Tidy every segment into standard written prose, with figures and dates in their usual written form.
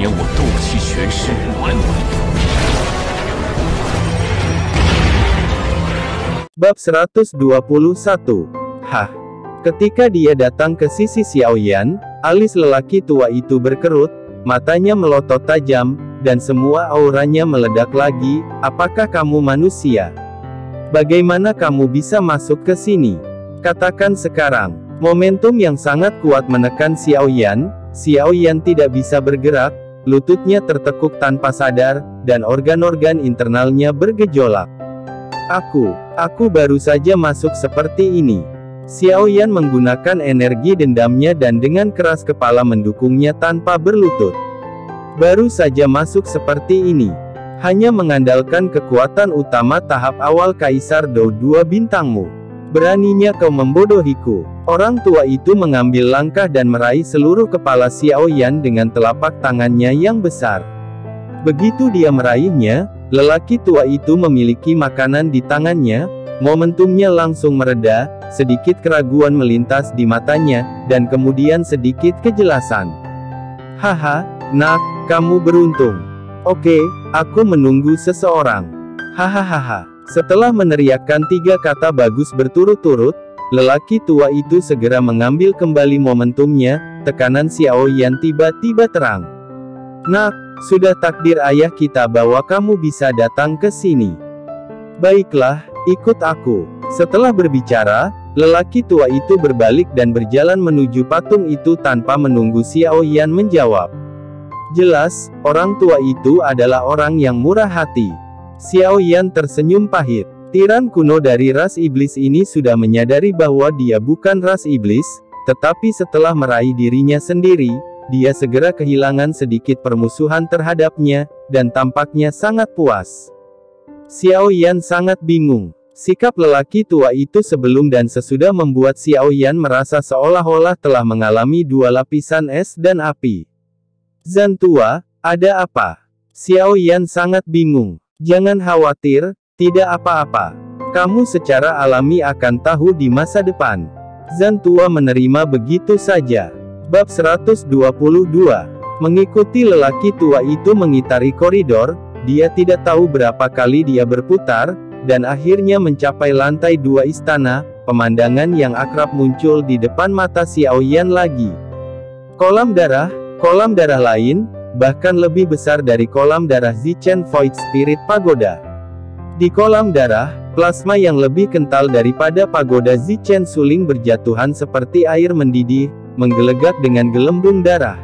年我斗气全失，完。Bab 121. Hah. Ketika dia datang ke sisi Xiaoyan, alis lelaki tua itu berkerut, matanya melotot tajam, dan semua auranya meledak lagi. Apakah kamu manusia? Bagaimana kamu bisa masuk ke sini? Katakan sekarang. Momentum yang sangat kuat menekan Xiaoyan. Xiaoyan tidak bisa bergerak, lututnya tertekuk tanpa sadar, dan organ-organ internalnya bergejolak. Aku baru saja masuk seperti ini. Xiaoyan menggunakan energi dendamnya dan dengan keras kepala mendukungnya tanpa berlutut. Baru saja masuk seperti ini. Hanya mengandalkan kekuatan utama tahap awal Kaisar Dou 2 bintangmu. Beraninya kau membodohiku. Orang tua itu mengambil langkah dan meraih seluruh kepala Xiaoyan dengan telapak tangannya yang besar. Begitu dia meraihnya, lelaki tua itu memiliki makanan di tangannya, momentumnya langsung mereda, sedikit keraguan melintas di matanya, dan kemudian sedikit kejelasan. Haha, nak, kamu beruntung. Oke, aku menunggu seseorang. Hahaha. Setelah meneriakkan 3 kata bagus berturut-turut, lelaki tua itu segera mengambil kembali momentumnya, tekanan Xiaoyan tiba-tiba terang. Nak, sudah takdir ayah kita bahwa kamu bisa datang ke sini. Baiklah, ikut aku. Setelah berbicara, lelaki tua itu berbalik dan berjalan menuju patung itu tanpa menunggu Xiaoyan menjawab. Jelas, orang tua itu adalah orang yang murah hati. Xiaoyan tersenyum pahit. Tiran kuno dari ras iblis ini sudah menyadari bahwa dia bukan ras iblis, tetapi setelah meraih dirinya sendiri, dia segera kehilangan sedikit permusuhan terhadapnya, dan tampaknya sangat puas. Xiaoyan sangat bingung. Sikap lelaki tua itu sebelum dan sesudah membuat Xiaoyan merasa seolah-olah telah mengalami 2 lapisan es dan api. Zan tua, ada apa? Xiaoyan sangat bingung. Jangan khawatir, tidak apa-apa. Kamu secara alami akan tahu di masa depan. Zan tua menerima begitu saja. Bab 122. Mengikuti lelaki tua itu mengitari koridor, dia tidak tahu berapa kali dia berputar, dan akhirnya mencapai lantai 2 istana. Pemandangan yang akrab muncul di depan mata Xiaoyan lagi. Kolam darah lain, bahkan lebih besar dari kolam darah Zichen Void Spirit Pagoda. Di kolam darah, plasma yang lebih kental daripada pagoda Zichen Suling berjatuhan seperti air mendidih, menggelegak dengan gelembung darah.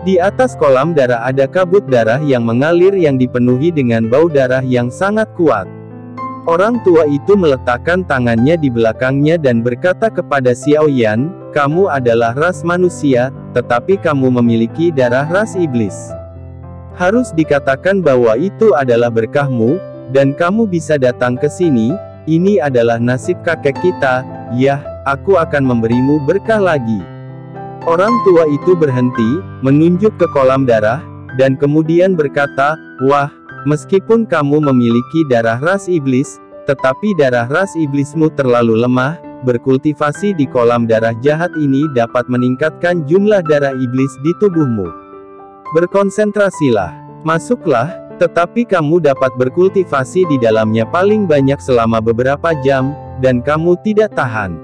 Di atas kolam darah ada kabut darah yang mengalir yang dipenuhi dengan bau darah yang sangat kuat. Orang tua itu meletakkan tangannya di belakangnya dan berkata kepada Xiaoyan, kamu adalah ras manusia, tetapi kamu memiliki darah ras iblis. Harus dikatakan bahwa itu adalah berkahmu, dan kamu bisa datang ke sini. Ini adalah nasib kakek kita. Yah, aku akan memberimu berkah lagi. Orang tua itu berhenti, menunjuk ke kolam darah, dan kemudian berkata, wah, meskipun kamu memiliki darah ras iblis, tetapi darah ras iblismu terlalu lemah. Berkultivasi di kolam darah jahat ini dapat meningkatkan jumlah darah iblis di tubuhmu. Berkonsentrasilah. Masuklah, tetapi kamu dapat berkultivasi di dalamnya paling banyak selama beberapa jam, dan kamu tidak tahan.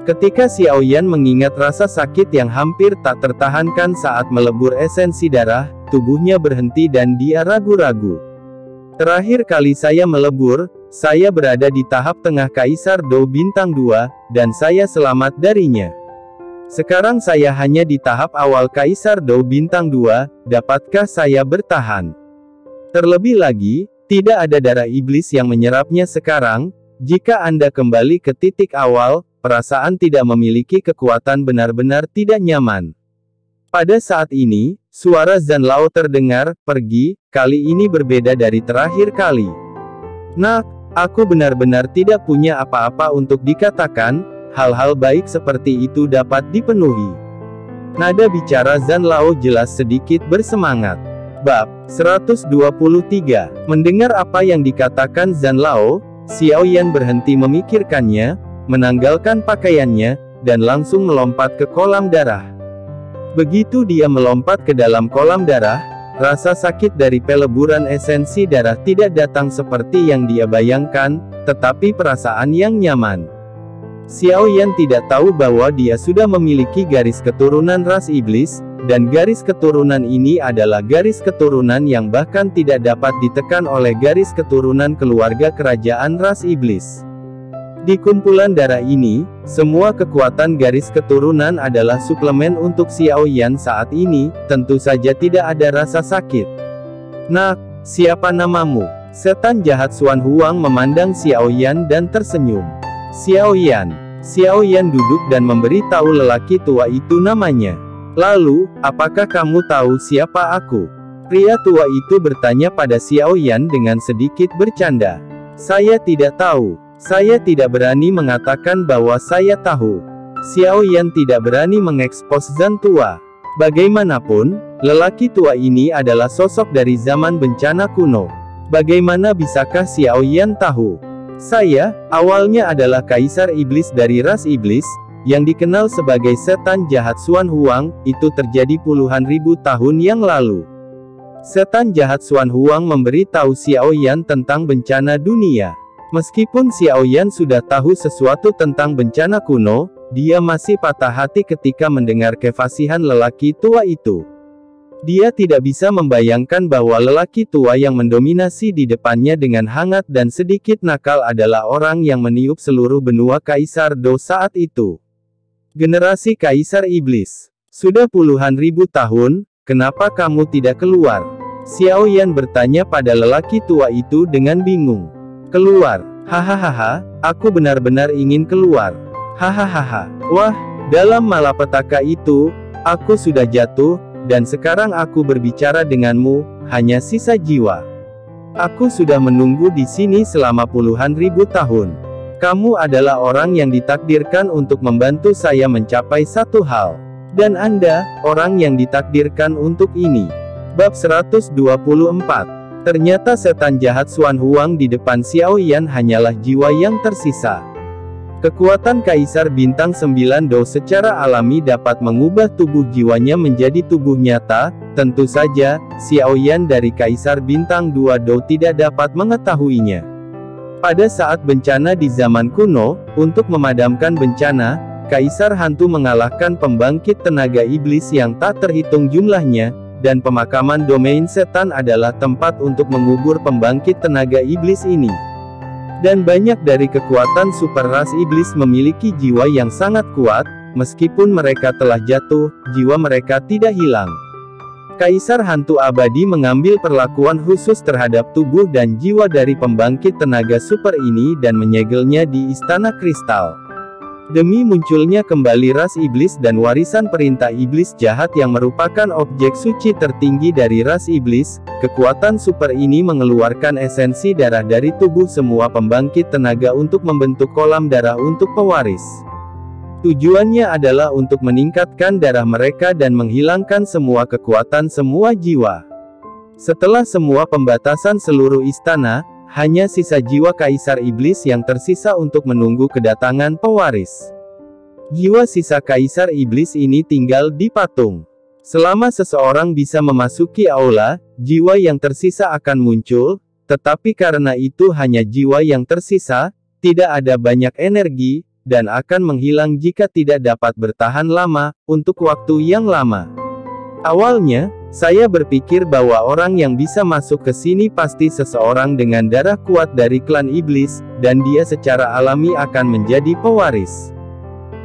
Ketika Xiaoyan mengingat rasa sakit yang hampir tak tertahankan saat melebur esensi darah, tubuhnya berhenti dan dia ragu-ragu. Terakhir kali saya melebur, saya berada di tahap tengah Kaisar Dou bintang 2, dan saya selamat darinya. Sekarang saya hanya di tahap awal Kaisar Dou bintang 2, dapatkah saya bertahan? Terlebih lagi, tidak ada darah iblis yang menyerapnya sekarang. Jika Anda kembali ke titik awal, perasaan tidak memiliki kekuatan benar-benar tidak nyaman. Pada saat ini, suara Zan Lao terdengar, pergi, kali ini berbeda dari terakhir kali. Nak, aku benar-benar tidak punya apa-apa untuk dikatakan, hal-hal baik seperti itu dapat dipenuhi. Nada bicara Zan Lao jelas sedikit bersemangat. Bab 123. Mendengar apa yang dikatakan Zan Lao, Xiaoyan berhenti memikirkannya, menanggalkan pakaiannya, dan langsung melompat ke kolam darah. Begitu dia melompat ke dalam kolam darah, rasa sakit dari peleburan esensi darah tidak datang seperti yang dia bayangkan, tetapi perasaan yang nyaman. Xiao Yan tidak tahu bahwa dia sudah memiliki garis keturunan ras iblis, dan garis keturunan ini adalah garis keturunan yang bahkan tidak dapat ditekan oleh garis keturunan keluarga kerajaan ras iblis. Di kumpulan darah ini, semua kekuatan garis keturunan adalah suplemen untuk Xiao Yan saat ini, tentu saja tidak ada rasa sakit. "Nak, siapa namamu?" Setan jahat Xuan Huang memandang Xiao Yan dan tersenyum. "Xiao Yan." Xiao Yan duduk dan memberitahu lelaki tua itu namanya. "Lalu, apakah kamu tahu siapa aku?" Pria tua itu bertanya pada Xiao Yan dengan sedikit bercanda. "Saya tidak tahu. Saya tidak berani mengatakan bahwa saya tahu." Xiao Yan tidak berani mengekspos Zhan tua. Bagaimanapun, lelaki tua ini adalah sosok dari zaman bencana kuno. Bagaimana bisakah Xiao Yan tahu? "Saya, awalnya adalah kaisar iblis dari ras iblis, yang dikenal sebagai setan jahat Xuan Huang, itu terjadi puluhan ribu tahun yang lalu." Setan jahat Xuan Huang memberitahu Xiao Yan tentang bencana dunia. Meskipun Xiao Yan sudah tahu sesuatu tentang bencana kuno, dia masih patah hati ketika mendengar kefasihan lelaki tua itu. Dia tidak bisa membayangkan bahwa lelaki tua yang mendominasi di depannya dengan hangat dan sedikit nakal adalah orang yang meniup seluruh benua Kaisar Do saat itu. "Generasi Kaisar Iblis. Sudah puluhan ribu tahun, kenapa kamu tidak keluar?" Xiao Yan bertanya pada lelaki tua itu dengan bingung. "Keluar? Hahaha, aku benar-benar ingin keluar. Hahaha. Wah, dalam malapetaka itu, aku sudah jatuh, dan sekarang aku berbicara denganmu, hanya sisa jiwa. Aku sudah menunggu di sini selama puluhan ribu tahun. Kamu adalah orang yang ditakdirkan untuk membantu saya mencapai satu hal. Dan Anda, orang yang ditakdirkan untuk ini." Bab 124. Ternyata setan jahat Xuan Huang di depan Xiao Yan hanyalah jiwa yang tersisa. Kekuatan Kaisar Bintang 9 Do secara alami dapat mengubah tubuh jiwanya menjadi tubuh nyata, tentu saja, Xiao Yan dari Kaisar Bintang 2 Do tidak dapat mengetahuinya. Pada saat bencana di zaman kuno, untuk memadamkan bencana, Kaisar Hantu mengalahkan pembangkit tenaga iblis yang tak terhitung jumlahnya, dan pemakaman domain setan adalah tempat untuk mengubur pembangkit tenaga iblis ini. Dan banyak dari kekuatan super ras iblis memiliki jiwa yang sangat kuat, meskipun mereka telah jatuh, jiwa mereka tidak hilang. Kaisar Hantu Abadi mengambil perlakuan khusus terhadap tubuh dan jiwa dari pembangkit tenaga super ini dan menyegelnya di Istana Kristal. Demi munculnya kembali ras iblis dan warisan perintah iblis jahat yang merupakan objek suci tertinggi dari ras iblis, kekuatan super ini mengeluarkan esensi darah dari tubuh semua pembangkit tenaga untuk membentuk kolam darah untuk pewaris. Tujuannya adalah untuk meningkatkan darah mereka dan menghilangkan semua kekuatan semua jiwa. Setelah semua pembatasan seluruh istana, hanya sisa jiwa Kaisar Iblis yang tersisa untuk menunggu kedatangan pewaris. Jiwa sisa Kaisar Iblis ini tinggal di patung. Selama seseorang bisa memasuki aula, jiwa yang tersisa akan muncul, tetapi karena itu hanya jiwa yang tersisa, tidak ada banyak energi, dan akan menghilang jika tidak dapat bertahan lama, untuk waktu yang lama. Awalnya, saya berpikir bahwa orang yang bisa masuk ke sini pasti seseorang dengan darah kuat dari klan iblis, dan dia secara alami akan menjadi pewaris.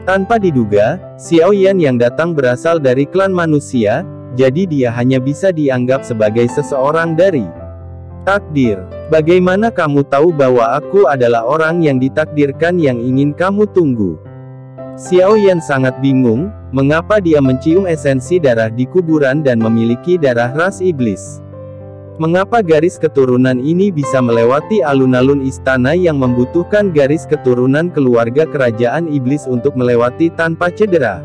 Tanpa diduga, Xiao Yan yang datang berasal dari klan manusia, jadi dia hanya bisa dianggap sebagai seseorang dari takdir. Bagaimana kamu tahu bahwa aku adalah orang yang ditakdirkan yang ingin kamu tunggu? Xiao Yan sangat bingung, mengapa dia mencium esensi darah di kuburan dan memiliki darah ras iblis. Mengapa garis keturunan ini bisa melewati alun-alun istana yang membutuhkan garis keturunan keluarga kerajaan iblis untuk melewati tanpa cedera?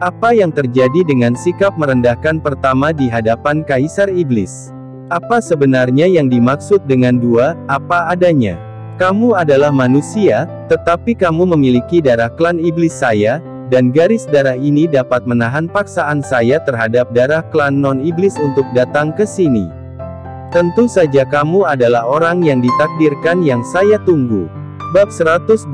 Apa yang terjadi dengan sikap merendahkan pertama di hadapan Kaisar Iblis? Apa sebenarnya yang dimaksud dengan dua, apa adanya? Kamu adalah manusia, tetapi kamu memiliki darah klan iblis saya, dan garis darah ini dapat menahan paksaan saya terhadap darah klan non-iblis untuk datang ke sini. Tentu saja kamu adalah orang yang ditakdirkan yang saya tunggu. Bab 125.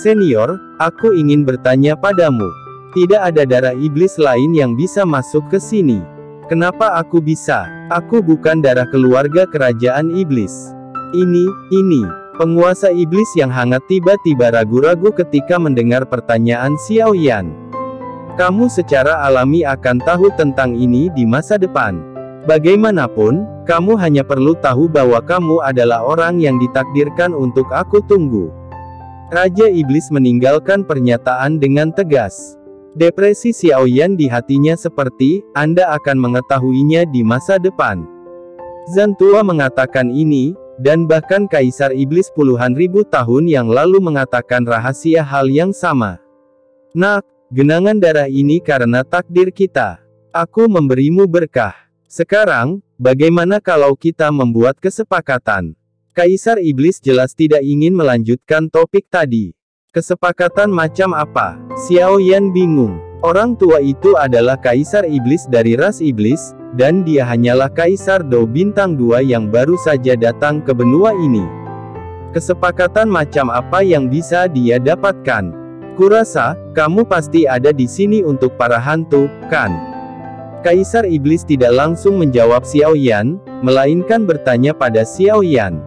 Senior, aku ingin bertanya padamu. Tidak ada darah iblis lain yang bisa masuk ke sini. Kenapa aku bisa? Aku bukan darah keluarga kerajaan iblis. Ini. Penguasa iblis yang hangat tiba-tiba ragu-ragu ketika mendengar pertanyaan Xiao Yan. Kamu secara alami akan tahu tentang ini di masa depan. Bagaimanapun, kamu hanya perlu tahu bahwa kamu adalah orang yang ditakdirkan untuk aku tunggu. Raja iblis meninggalkan pernyataan dengan tegas. Depresi Xiao Yan di hatinya seperti, Anda akan mengetahuinya di masa depan. Zhan Tua mengatakan ini, dan bahkan Kaisar Iblis puluhan ribu tahun yang lalu mengatakan rahasia hal yang sama. Nak, genangan darah ini karena takdir kita. Aku memberimu berkah. Sekarang, bagaimana kalau kita membuat kesepakatan? Kaisar Iblis jelas tidak ingin melanjutkan topik tadi. Kesepakatan macam apa? Xiao Yan bingung. Orang tua itu adalah Kaisar Iblis dari ras Iblis, dan dia hanyalah Kaisar Dou Bintang 2 yang baru saja datang ke benua ini. Kesepakatan macam apa yang bisa dia dapatkan? Kurasa, kamu pasti ada di sini untuk para hantu, kan? Kaisar Iblis tidak langsung menjawab Xiao Yan, melainkan bertanya pada Xiao Yan.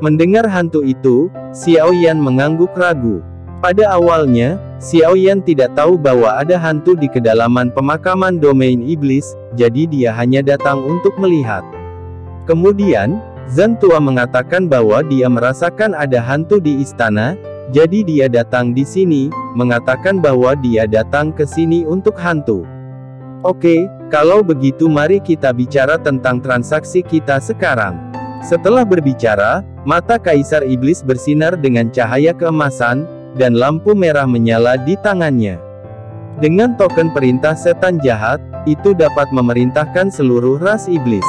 Mendengar hantu itu, Xiao Yan mengangguk ragu. Pada awalnya, Xiao Yan tidak tahu bahwa ada hantu di kedalaman pemakaman domain iblis, jadi dia hanya datang untuk melihat. Kemudian, Zhan Tua mengatakan bahwa dia merasakan ada hantu di istana, jadi dia datang di sini, mengatakan bahwa dia datang ke sini untuk hantu. Oke, kalau begitu mari kita bicara tentang transaksi kita sekarang. Setelah berbicara, mata Kaisar Iblis bersinar dengan cahaya keemasan, dan lampu merah menyala di tangannya. Dengan token perintah setan jahat, itu dapat memerintahkan seluruh ras iblis.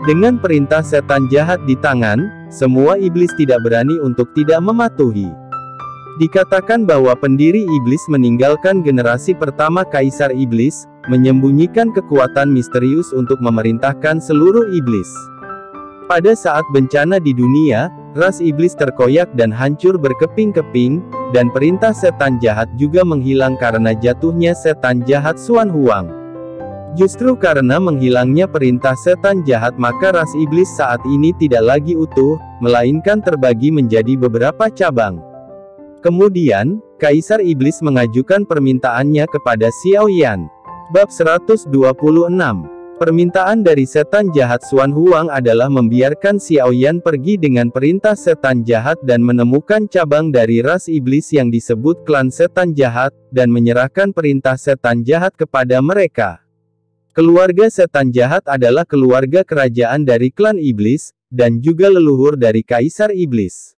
Dengan perintah setan jahat di tangan, semua iblis tidak berani untuk tidak mematuhi. Dikatakan bahwa pendiri iblis meninggalkan generasi pertama Kaisar Iblis, menyembunyikan kekuatan misterius untuk memerintahkan seluruh iblis. Pada saat bencana di dunia, ras iblis terkoyak dan hancur berkeping-keping, dan perintah setan jahat juga menghilang karena jatuhnya setan jahat Xuan Huang. Justru karena menghilangnya perintah setan jahat maka ras iblis saat ini tidak lagi utuh, melainkan terbagi menjadi beberapa cabang. Kemudian, Kaisar Iblis mengajukan permintaannya kepada Xiao Yan. Bab 126. Permintaan dari setan jahat Xuan Huang adalah membiarkan Xiao Yan pergi dengan perintah setan jahat dan menemukan cabang dari ras iblis yang disebut klan setan jahat, dan menyerahkan perintah setan jahat kepada mereka. Keluarga setan jahat adalah keluarga kerajaan dari klan iblis, dan juga leluhur dari Kaisar Iblis.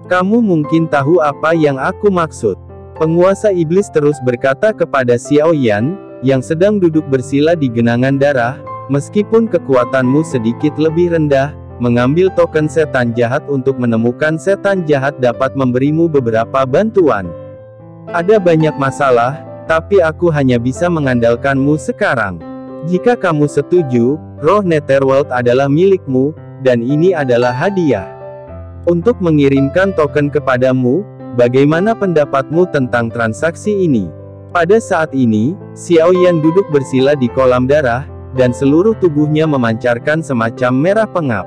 Kamu mungkin tahu apa yang aku maksud. Penguasa iblis terus berkata kepada Xiao Yan, yang sedang duduk bersila di genangan darah, meskipun kekuatanmu sedikit lebih rendah, mengambil token setan jahat untuk menemukan setan jahat dapat memberimu beberapa bantuan. Ada banyak masalah, tapi aku hanya bisa mengandalkanmu sekarang. Jika kamu setuju, roh Netherworld adalah milikmu, dan ini adalah hadiah. Untuk mengirimkan token kepadamu, bagaimana pendapatmu tentang transaksi ini? Pada saat ini, Xiao Yan duduk bersila di kolam darah, dan seluruh tubuhnya memancarkan semacam merah pengap.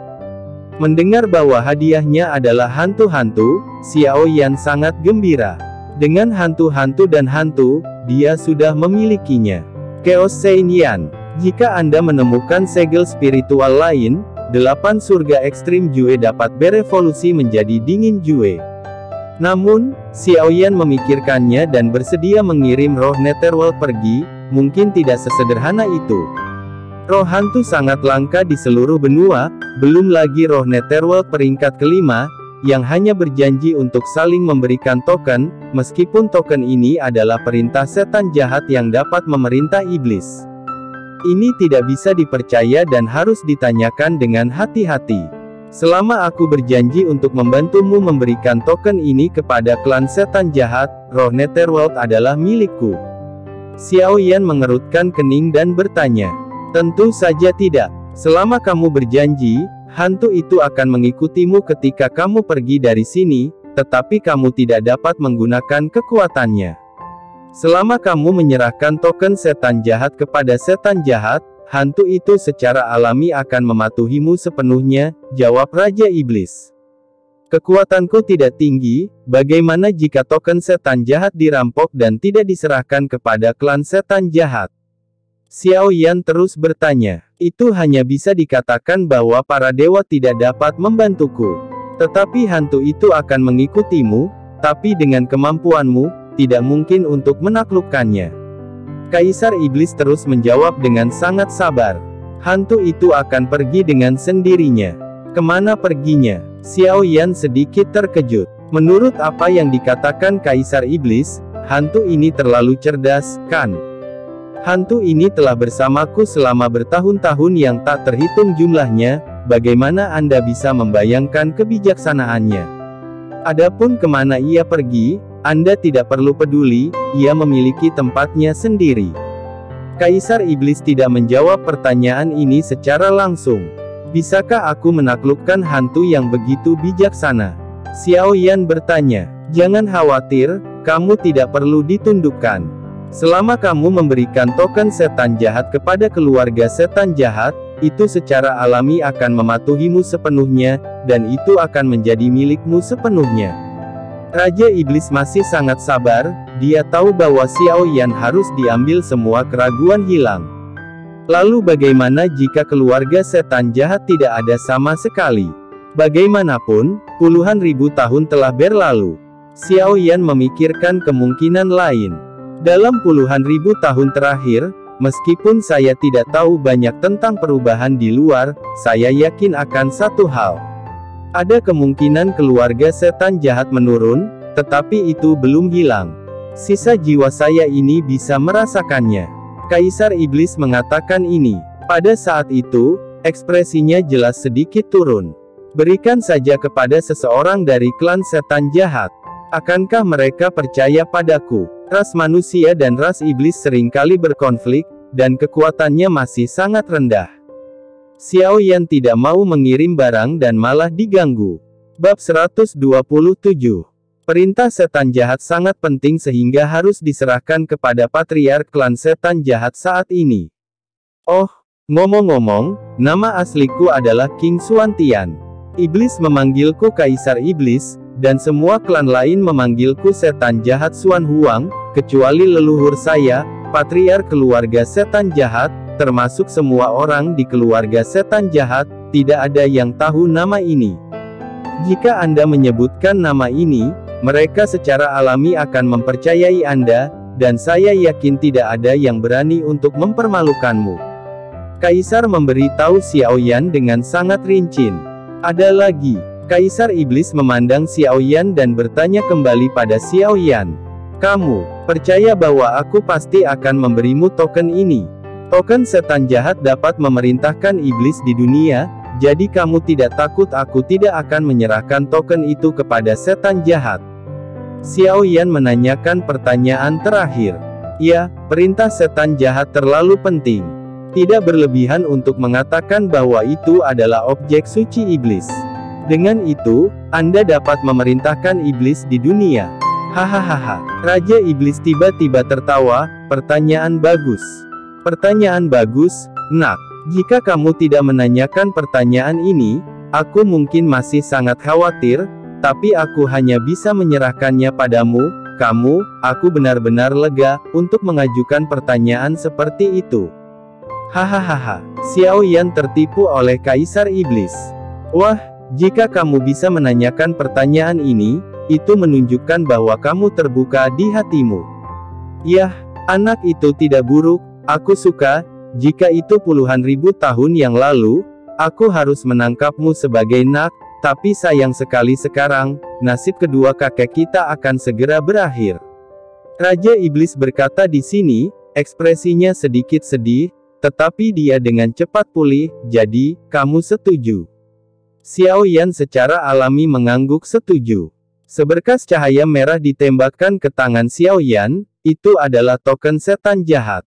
Mendengar bahwa hadiahnya adalah hantu-hantu, Xiao Yan sangat gembira. Dengan hantu-hantu dan hantu, dia sudah memilikinya. Chaos Saint Yan. Jika Anda menemukan segel spiritual lain, 8 surga ekstrim Jue dapat berevolusi menjadi dingin Jue. Namun, Xiao Yan memikirkannya dan bersedia mengirim roh Netherworld pergi, mungkin tidak sesederhana itu. Roh hantu sangat langka di seluruh benua, belum lagi roh Netherworld peringkat kelima, yang hanya berjanji untuk saling memberikan token, meskipun token ini adalah perintah setan jahat yang dapat memerintah iblis. Ini tidak bisa dipercaya dan harus ditanyakan dengan hati-hati. Selama aku berjanji untuk membantumu memberikan token ini kepada klan setan jahat, roh Netherworld adalah milikku. Xiao Yan mengerutkan kening dan bertanya. Tentu saja tidak. Selama kamu berjanji, hantu itu akan mengikutimu ketika kamu pergi dari sini, tetapi kamu tidak dapat menggunakan kekuatannya. Selama kamu menyerahkan token setan jahat kepada setan jahat, hantu itu secara alami akan mematuhimu sepenuhnya, jawab Raja Iblis. Kekuatanku tidak tinggi, bagaimana jika token setan jahat dirampok dan tidak diserahkan kepada klan setan jahat? Xiao Yan terus bertanya. Itu hanya bisa dikatakan bahwa para dewa tidak dapat membantuku. Tetapi hantu itu akan mengikutimu, tapi dengan kemampuanmu, tidak mungkin untuk menaklukkannya. Kaisar Iblis terus menjawab dengan sangat sabar. Hantu itu akan pergi dengan sendirinya. Kemana perginya? Xiao Yan sedikit terkejut. Menurut apa yang dikatakan Kaisar Iblis, hantu ini terlalu cerdas, kan? Hantu ini telah bersamaku selama bertahun-tahun yang tak terhitung jumlahnya, bagaimana Anda bisa membayangkan kebijaksanaannya? Adapun kemana ia pergi, Anda tidak perlu peduli, ia memiliki tempatnya sendiri. Kaisar Iblis tidak menjawab pertanyaan ini secara langsung. Bisakah aku menaklukkan hantu yang begitu bijaksana? Xiao Yan bertanya. Jangan khawatir, kamu tidak perlu ditundukkan. Selama kamu memberikan token setan jahat kepada keluarga setan jahat, itu secara alami akan mematuhimu sepenuhnya, dan itu akan menjadi milikmu sepenuhnya. Raja Iblis masih sangat sabar, dia tahu bahwa Xiao Yan harus diambil semua keraguan hilang. Lalu bagaimana jika keluarga setan jahat tidak ada sama sekali? Bagaimanapun, puluhan ribu tahun telah berlalu. Xiao Yan memikirkan kemungkinan lain. Dalam puluhan ribu tahun terakhir, meskipun saya tidak tahu banyak tentang perubahan di luar, saya yakin akan satu hal. Ada kemungkinan keluarga setan jahat menurun, tetapi itu belum hilang. Sisa jiwa saya ini bisa merasakannya. Kaisar Iblis mengatakan ini. Pada saat itu, ekspresinya jelas sedikit turun. Berikan saja kepada seseorang dari klan setan jahat. Akankah mereka percaya padaku? Ras manusia dan ras iblis seringkali berkonflik, dan kekuatannya masih sangat rendah. Xiao Yan tidak mau mengirim barang dan malah diganggu. Bab 127. Perintah setan jahat sangat penting sehingga harus diserahkan kepada patriark klan setan jahat saat ini. Oh, ngomong-ngomong, nama asliku adalah King Xuantian. Iblis memanggilku Kaisar Iblis, dan semua klan lain memanggilku setan jahat Xuan Huang, kecuali leluhur saya, patriark keluarga setan jahat, termasuk semua orang di keluarga setan jahat, tidak ada yang tahu nama ini. Jika Anda menyebutkan nama ini, mereka secara alami akan mempercayai Anda, dan saya yakin tidak ada yang berani untuk mempermalukanmu. Kaisar memberitahu Xiao Yan dengan sangat rinci. Ada lagi. Kaisar Iblis memandang Xiao Yan dan bertanya kembali pada Xiao Yan. Kamu percaya bahwa aku pasti akan memberimu token ini? Token setan jahat dapat memerintahkan iblis di dunia, jadi kamu tidak takut aku tidak akan menyerahkan token itu kepada setan jahat? Xiao Yan menanyakan pertanyaan terakhir. Ya, perintah setan jahat terlalu penting. Tidak berlebihan untuk mengatakan bahwa itu adalah objek suci iblis. Dengan itu, Anda dapat memerintahkan iblis di dunia. Hahaha. Raja Iblis tiba-tiba tertawa. Pertanyaan bagus. Pertanyaan bagus, nak. Jika kamu tidak menanyakan pertanyaan ini, aku mungkin masih sangat khawatir, tapi aku hanya bisa menyerahkannya padamu, kamu, aku benar-benar lega, untuk mengajukan pertanyaan seperti itu. Hahaha. Xiao Yan tertipu oleh Kaisar Iblis. Wah, jika kamu bisa menanyakan pertanyaan ini, itu menunjukkan bahwa kamu terbuka di hatimu. Yah, anak itu tidak buruk. Aku suka, jika itu puluhan ribu tahun yang lalu, aku harus menangkapmu sebagai nak, tapi sayang sekali sekarang, nasib kedua kakek kita akan segera berakhir. Raja Iblis berkata di sini, ekspresinya sedikit sedih, tetapi dia dengan cepat pulih, jadi, kamu setuju? Xiao Yan secara alami mengangguk setuju. Seberkas cahaya merah ditembakkan ke tangan Xiao Yan, itu adalah token setan jahat.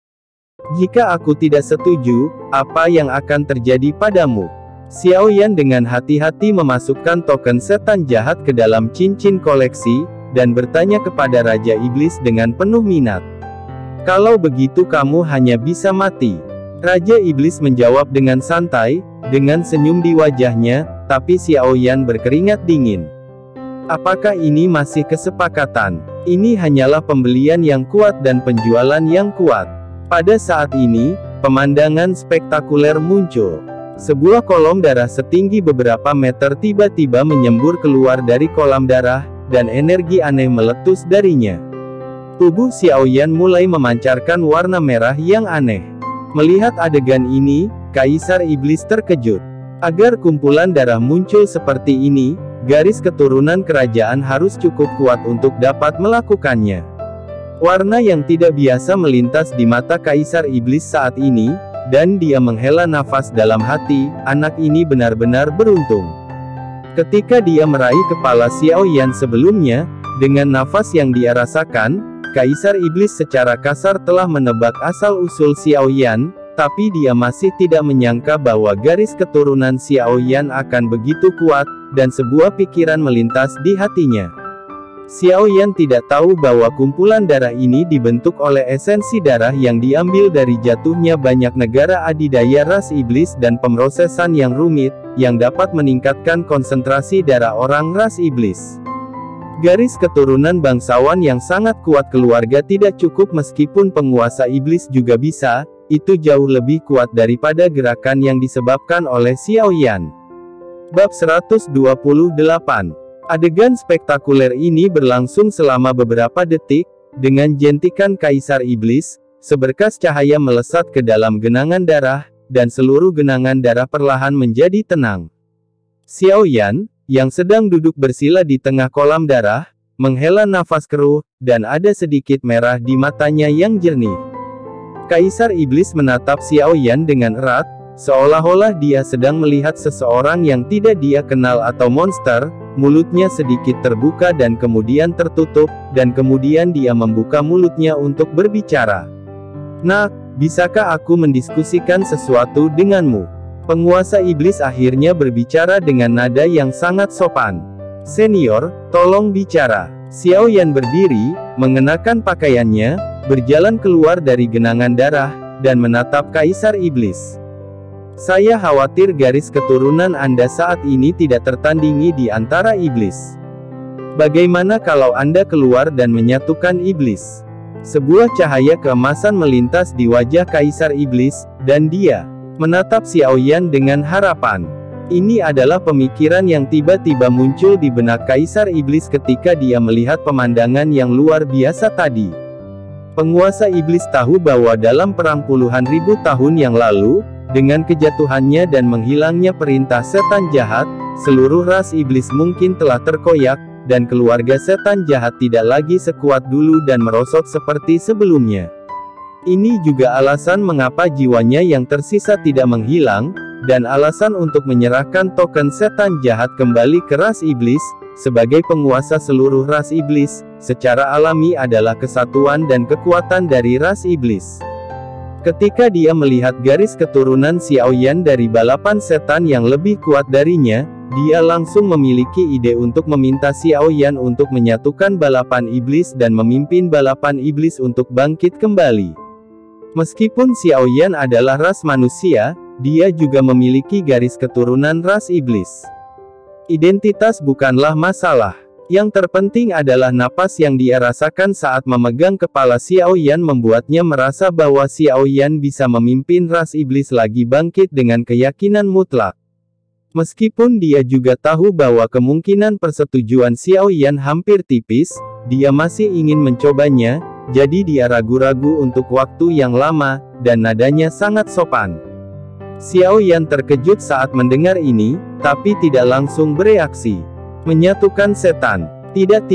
Jika aku tidak setuju, apa yang akan terjadi padamu? Xiao Yan dengan hati-hati memasukkan token setan jahat ke dalam cincin koleksi, dan bertanya kepada Raja Iblis dengan penuh minat. Kalau begitu kamu hanya bisa mati. Raja Iblis menjawab dengan santai, dengan senyum di wajahnya, tapi Xiao Yan berkeringat dingin. Apakah ini masih kesepakatan? Ini hanyalah pembelian yang kuat dan penjualan yang kuat. Pada saat ini, pemandangan spektakuler muncul. Sebuah kolom darah setinggi beberapa meter tiba-tiba menyembur keluar dari kolam darah, dan energi aneh meletus darinya. Tubuh Xiao Yan mulai memancarkan warna merah yang aneh. Melihat adegan ini, Kaisar Iblis terkejut. Agar kumpulan darah muncul seperti ini, garis keturunan kerajaan harus cukup kuat untuk dapat melakukannya. Warna yang tidak biasa melintas di mata Kaisar Iblis saat ini, dan dia menghela nafas dalam hati, anak ini benar-benar beruntung. Ketika dia meraih kepala Xiao Yan sebelumnya, dengan nafas yang dia rasakan, Kaisar Iblis secara kasar telah menebak asal-usul Xiao Yan, tapi dia masih tidak menyangka bahwa garis keturunan Xiao Yan akan begitu kuat, dan sebuah pikiran melintas di hatinya. Xiao Yan tidak tahu bahwa kumpulan darah ini dibentuk oleh esensi darah yang diambil dari jatuhnya banyak negara adidaya ras iblis dan pemrosesan yang rumit, yang dapat meningkatkan konsentrasi darah orang ras iblis. Garis keturunan bangsawan yang sangat kuat keluarga tidak cukup meskipun penguasa iblis juga bisa, itu jauh lebih kuat daripada gerakan yang disebabkan oleh Xiao Yan. Bab 128. Adegan spektakuler ini berlangsung selama beberapa detik, dengan jentikan Kaisar Iblis, seberkas cahaya melesat ke dalam genangan darah, dan seluruh genangan darah perlahan menjadi tenang. Xiao Yan, yang sedang duduk bersila di tengah kolam darah, menghela nafas keruh, dan ada sedikit merah di matanya yang jernih. Kaisar Iblis menatap Xiao Yan dengan erat, seolah-olah dia sedang melihat seseorang yang tidak dia kenal atau monster. Mulutnya sedikit terbuka dan kemudian tertutup, dan kemudian dia membuka mulutnya untuk berbicara. Nak, bisakah aku mendiskusikan sesuatu denganmu? Penguasa iblis akhirnya berbicara dengan nada yang sangat sopan. Senior, tolong bicara. Xiao Yan berdiri, mengenakan pakaiannya, berjalan keluar dari genangan darah, dan menatap Kaisar Iblis. Saya khawatir garis keturunan Anda saat ini tidak tertandingi di antara iblis. Bagaimana kalau Anda keluar dan menyatukan iblis? Sebuah cahaya keemasan melintas di wajah Kaisar Iblis, dan dia menatap Xiao Yan dengan harapan. Ini adalah pemikiran yang tiba-tiba muncul di benak Kaisar Iblis ketika dia melihat pemandangan yang luar biasa tadi. Penguasa iblis tahu bahwa dalam perang puluhan ribu tahun yang lalu, dengan kejatuhannya dan menghilangnya perintah setan jahat, seluruh ras iblis mungkin telah terkoyak, dan keluarga setan jahat tidak lagi sekuat dulu dan merosot seperti sebelumnya. Ini juga alasan mengapa jiwanya yang tersisa tidak menghilang, dan alasan untuk menyerahkan token setan jahat kembali ke ras iblis, sebagai penguasa seluruh ras iblis, secara alami adalah kesatuan dan kekuatan dari ras iblis. Ketika dia melihat garis keturunan Xiao Yan dari balapan setan yang lebih kuat darinya, dia langsung memiliki ide untuk meminta Xiao Yan untuk menyatukan balapan iblis dan memimpin balapan iblis untuk bangkit kembali. Meskipun Xiao Yan adalah ras manusia, dia juga memiliki garis keturunan ras iblis. Identitas bukanlah masalah. Yang terpenting adalah napas yang dia rasakan saat memegang kepala Xiao Yan membuatnya merasa bahwa Xiao Yan bisa memimpin ras iblis lagi bangkit dengan keyakinan mutlak. Meskipun dia juga tahu bahwa kemungkinan persetujuan Xiao Yan hampir tipis, dia masih ingin mencobanya, jadi dia ragu-ragu untuk waktu yang lama, dan nadanya sangat sopan. Xiao Yan terkejut saat mendengar ini, tapi tidak langsung bereaksi. Menyatukan setan. Tidak,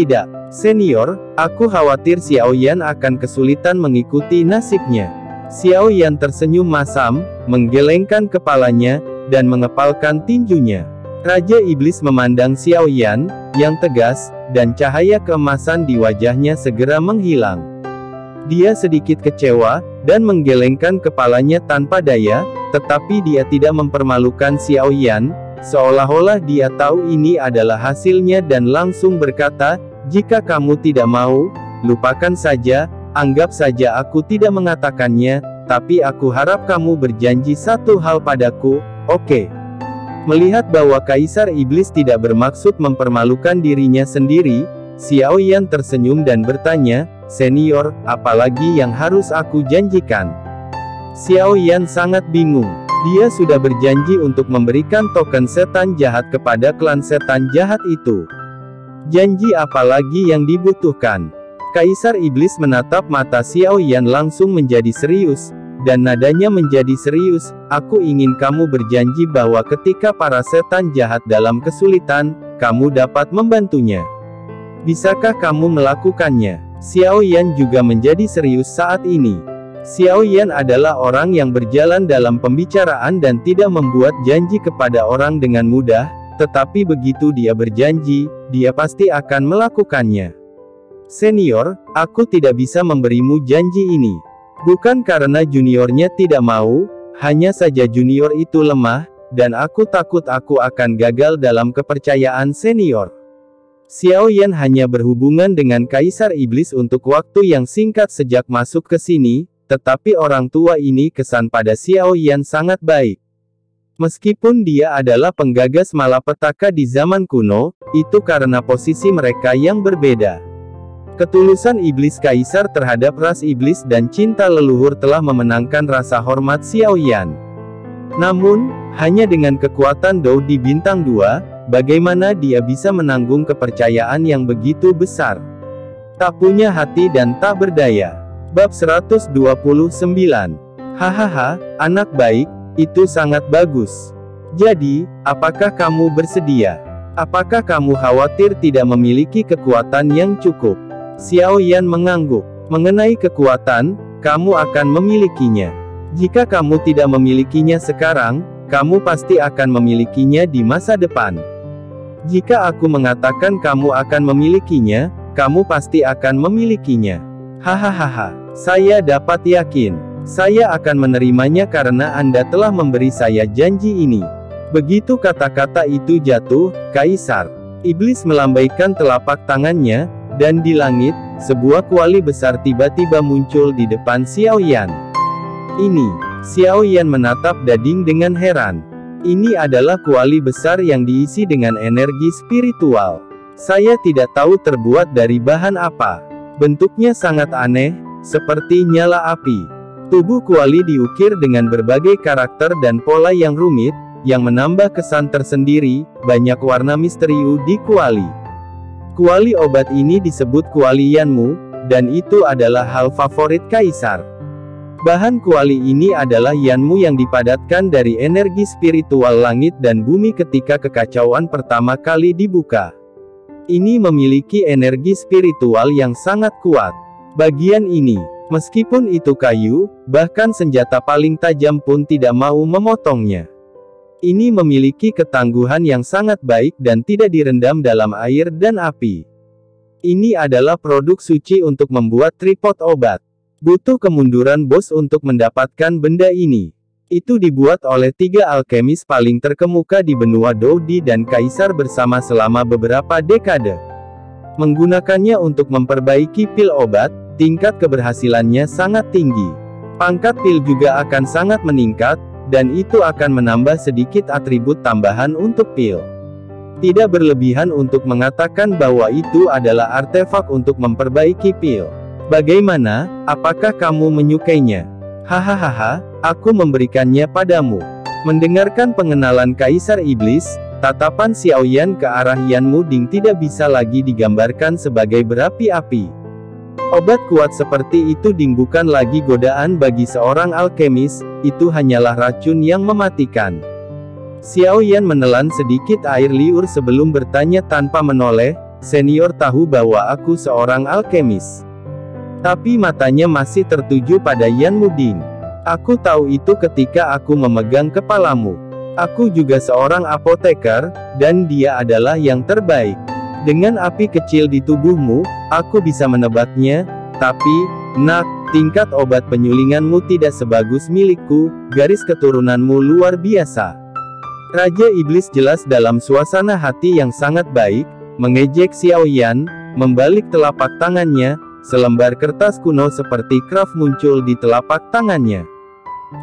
senior, aku khawatir Xiao Yan akan kesulitan mengikuti nasibnya. Xiao Yan tersenyum masam, menggelengkan kepalanya, dan mengepalkan tinjunya. Raja Iblis memandang Xiao Yan, yang tegas, dan cahaya keemasan di wajahnya segera menghilang. Dia sedikit kecewa, dan menggelengkan kepalanya tanpa daya, tetapi dia tidak mempermalukan Xiao Yan, seolah-olah dia tahu ini adalah hasilnya dan langsung berkata, "Jika kamu tidak mau, lupakan saja, anggap saja aku tidak mengatakannya, tapi aku harap kamu berjanji satu hal padaku, oke?" Melihat bahwa Kaisar Iblis tidak bermaksud mempermalukan dirinya sendiri, Xiao Yan tersenyum dan bertanya, "Senior, apalagi yang harus aku janjikan?" Xiao Yan sangat bingung. Dia sudah berjanji untuk memberikan token setan jahat kepada klan setan jahat itu. Janji apa lagi yang dibutuhkan? Kaisar Iblis menatap mata Xiao Yan langsung menjadi serius, dan nadanya menjadi serius. "Aku ingin kamu berjanji bahwa ketika para setan jahat dalam kesulitan, kamu dapat membantunya. Bisakah kamu melakukannya?" Xiao Yan juga menjadi serius saat ini. Xiao Yan adalah orang yang berjalan dalam pembicaraan dan tidak membuat janji kepada orang dengan mudah, tetapi begitu dia berjanji, dia pasti akan melakukannya. "Senior, aku tidak bisa memberimu janji ini. Bukan karena juniornya tidak mau, hanya saja junior itu lemah, dan aku takut aku akan gagal dalam kepercayaan senior." Xiao Yan hanya berhubungan dengan Kaisar Iblis untuk waktu yang singkat sejak masuk ke sini, tetapi orang tua ini kesan pada Xiao Yan sangat baik. Meskipun dia adalah penggagas malapetaka di zaman kuno, itu karena posisi mereka yang berbeda. Ketulusan iblis kaisar terhadap ras iblis dan cinta leluhur telah memenangkan rasa hormat Xiao Yan. Namun, hanya dengan kekuatan Dou di bintang 2, bagaimana dia bisa menanggung kepercayaan yang begitu besar? Tak punya hati dan tak berdaya. Bab 129. Hahaha, anak baik, itu sangat bagus. Jadi, apakah kamu bersedia? Apakah kamu khawatir tidak memiliki kekuatan yang cukup? Xiao Yan mengangguk. Mengenai kekuatan, kamu akan memilikinya. Jika kamu tidak memilikinya sekarang, kamu pasti akan memilikinya di masa depan. Jika aku mengatakan kamu akan memilikinya, kamu pasti akan memilikinya. Hahaha, saya dapat yakin. Saya akan menerimanya karena Anda telah memberi saya janji ini. Begitu kata-kata itu jatuh, Kaisar Iblis melambaikan telapak tangannya, dan di langit, sebuah kuali besar tiba-tiba muncul di depan Xiao Yan. Ini, Xiao Yan menatap Dading dengan heran. Ini adalah kuali besar yang diisi dengan energi spiritual. Saya tidak tahu terbuat dari bahan apa. Bentuknya sangat aneh, seperti nyala api. Tubuh kuali diukir dengan berbagai karakter dan pola yang rumit, yang menambah kesan tersendiri. Banyak warna misterius di kuali. Kuali obat ini disebut kuali Yanmu, dan itu adalah hal favorit Kaisar. Bahan kuali ini adalah Yanmu yang dipadatkan dari energi spiritual langit dan bumi ketika kekacauan pertama kali dibuka. Ini memiliki energi spiritual yang sangat kuat. Bagian ini, meskipun itu kayu, bahkan senjata paling tajam pun tidak mau memotongnya. Ini memiliki ketangguhan yang sangat baik dan tidak direndam dalam air dan api. Ini adalah produk suci untuk membuat tripod obat. Butuh kemunduran bos untuk mendapatkan benda ini. Itu dibuat oleh 3 alkemis paling terkemuka di benua Doudi dan Kaisar bersama selama beberapa dekade. Menggunakannya untuk memperbaiki pil obat, tingkat keberhasilannya sangat tinggi. Pangkat pil juga akan sangat meningkat, dan itu akan menambah sedikit atribut tambahan untuk pil. Tidak berlebihan untuk mengatakan bahwa itu adalah artefak untuk memperbaiki pil. Bagaimana, apakah kamu menyukainya? Hahaha, aku memberikannya padamu. Mendengarkan pengenalan Kaisar Iblis, tatapan Xiao Yan ke arah Yanmu Ding tidak bisa lagi digambarkan sebagai berapi-api. Obat kuat seperti itu Ding bukan lagi godaan bagi seorang alkemis, itu hanyalah racun yang mematikan. Xiao Yan menelan sedikit air liur sebelum bertanya tanpa menoleh, "Senior tahu bahwa aku seorang alkemis." Tapi matanya masih tertuju pada Yanmu Ding. "Aku tahu itu ketika aku memegang kepalamu. Aku juga seorang apoteker, dan dia adalah yang terbaik. Dengan api kecil di tubuhmu, aku bisa menebaknya, tapi, nak, tingkat obat penyulinganmu tidak sebagus milikku, garis keturunanmu luar biasa. Raja Iblis jelas dalam suasana hati yang sangat baik, mengejek Xiao Yan, membalik telapak tangannya, selembar kertas kuno seperti kraft muncul di telapak tangannya.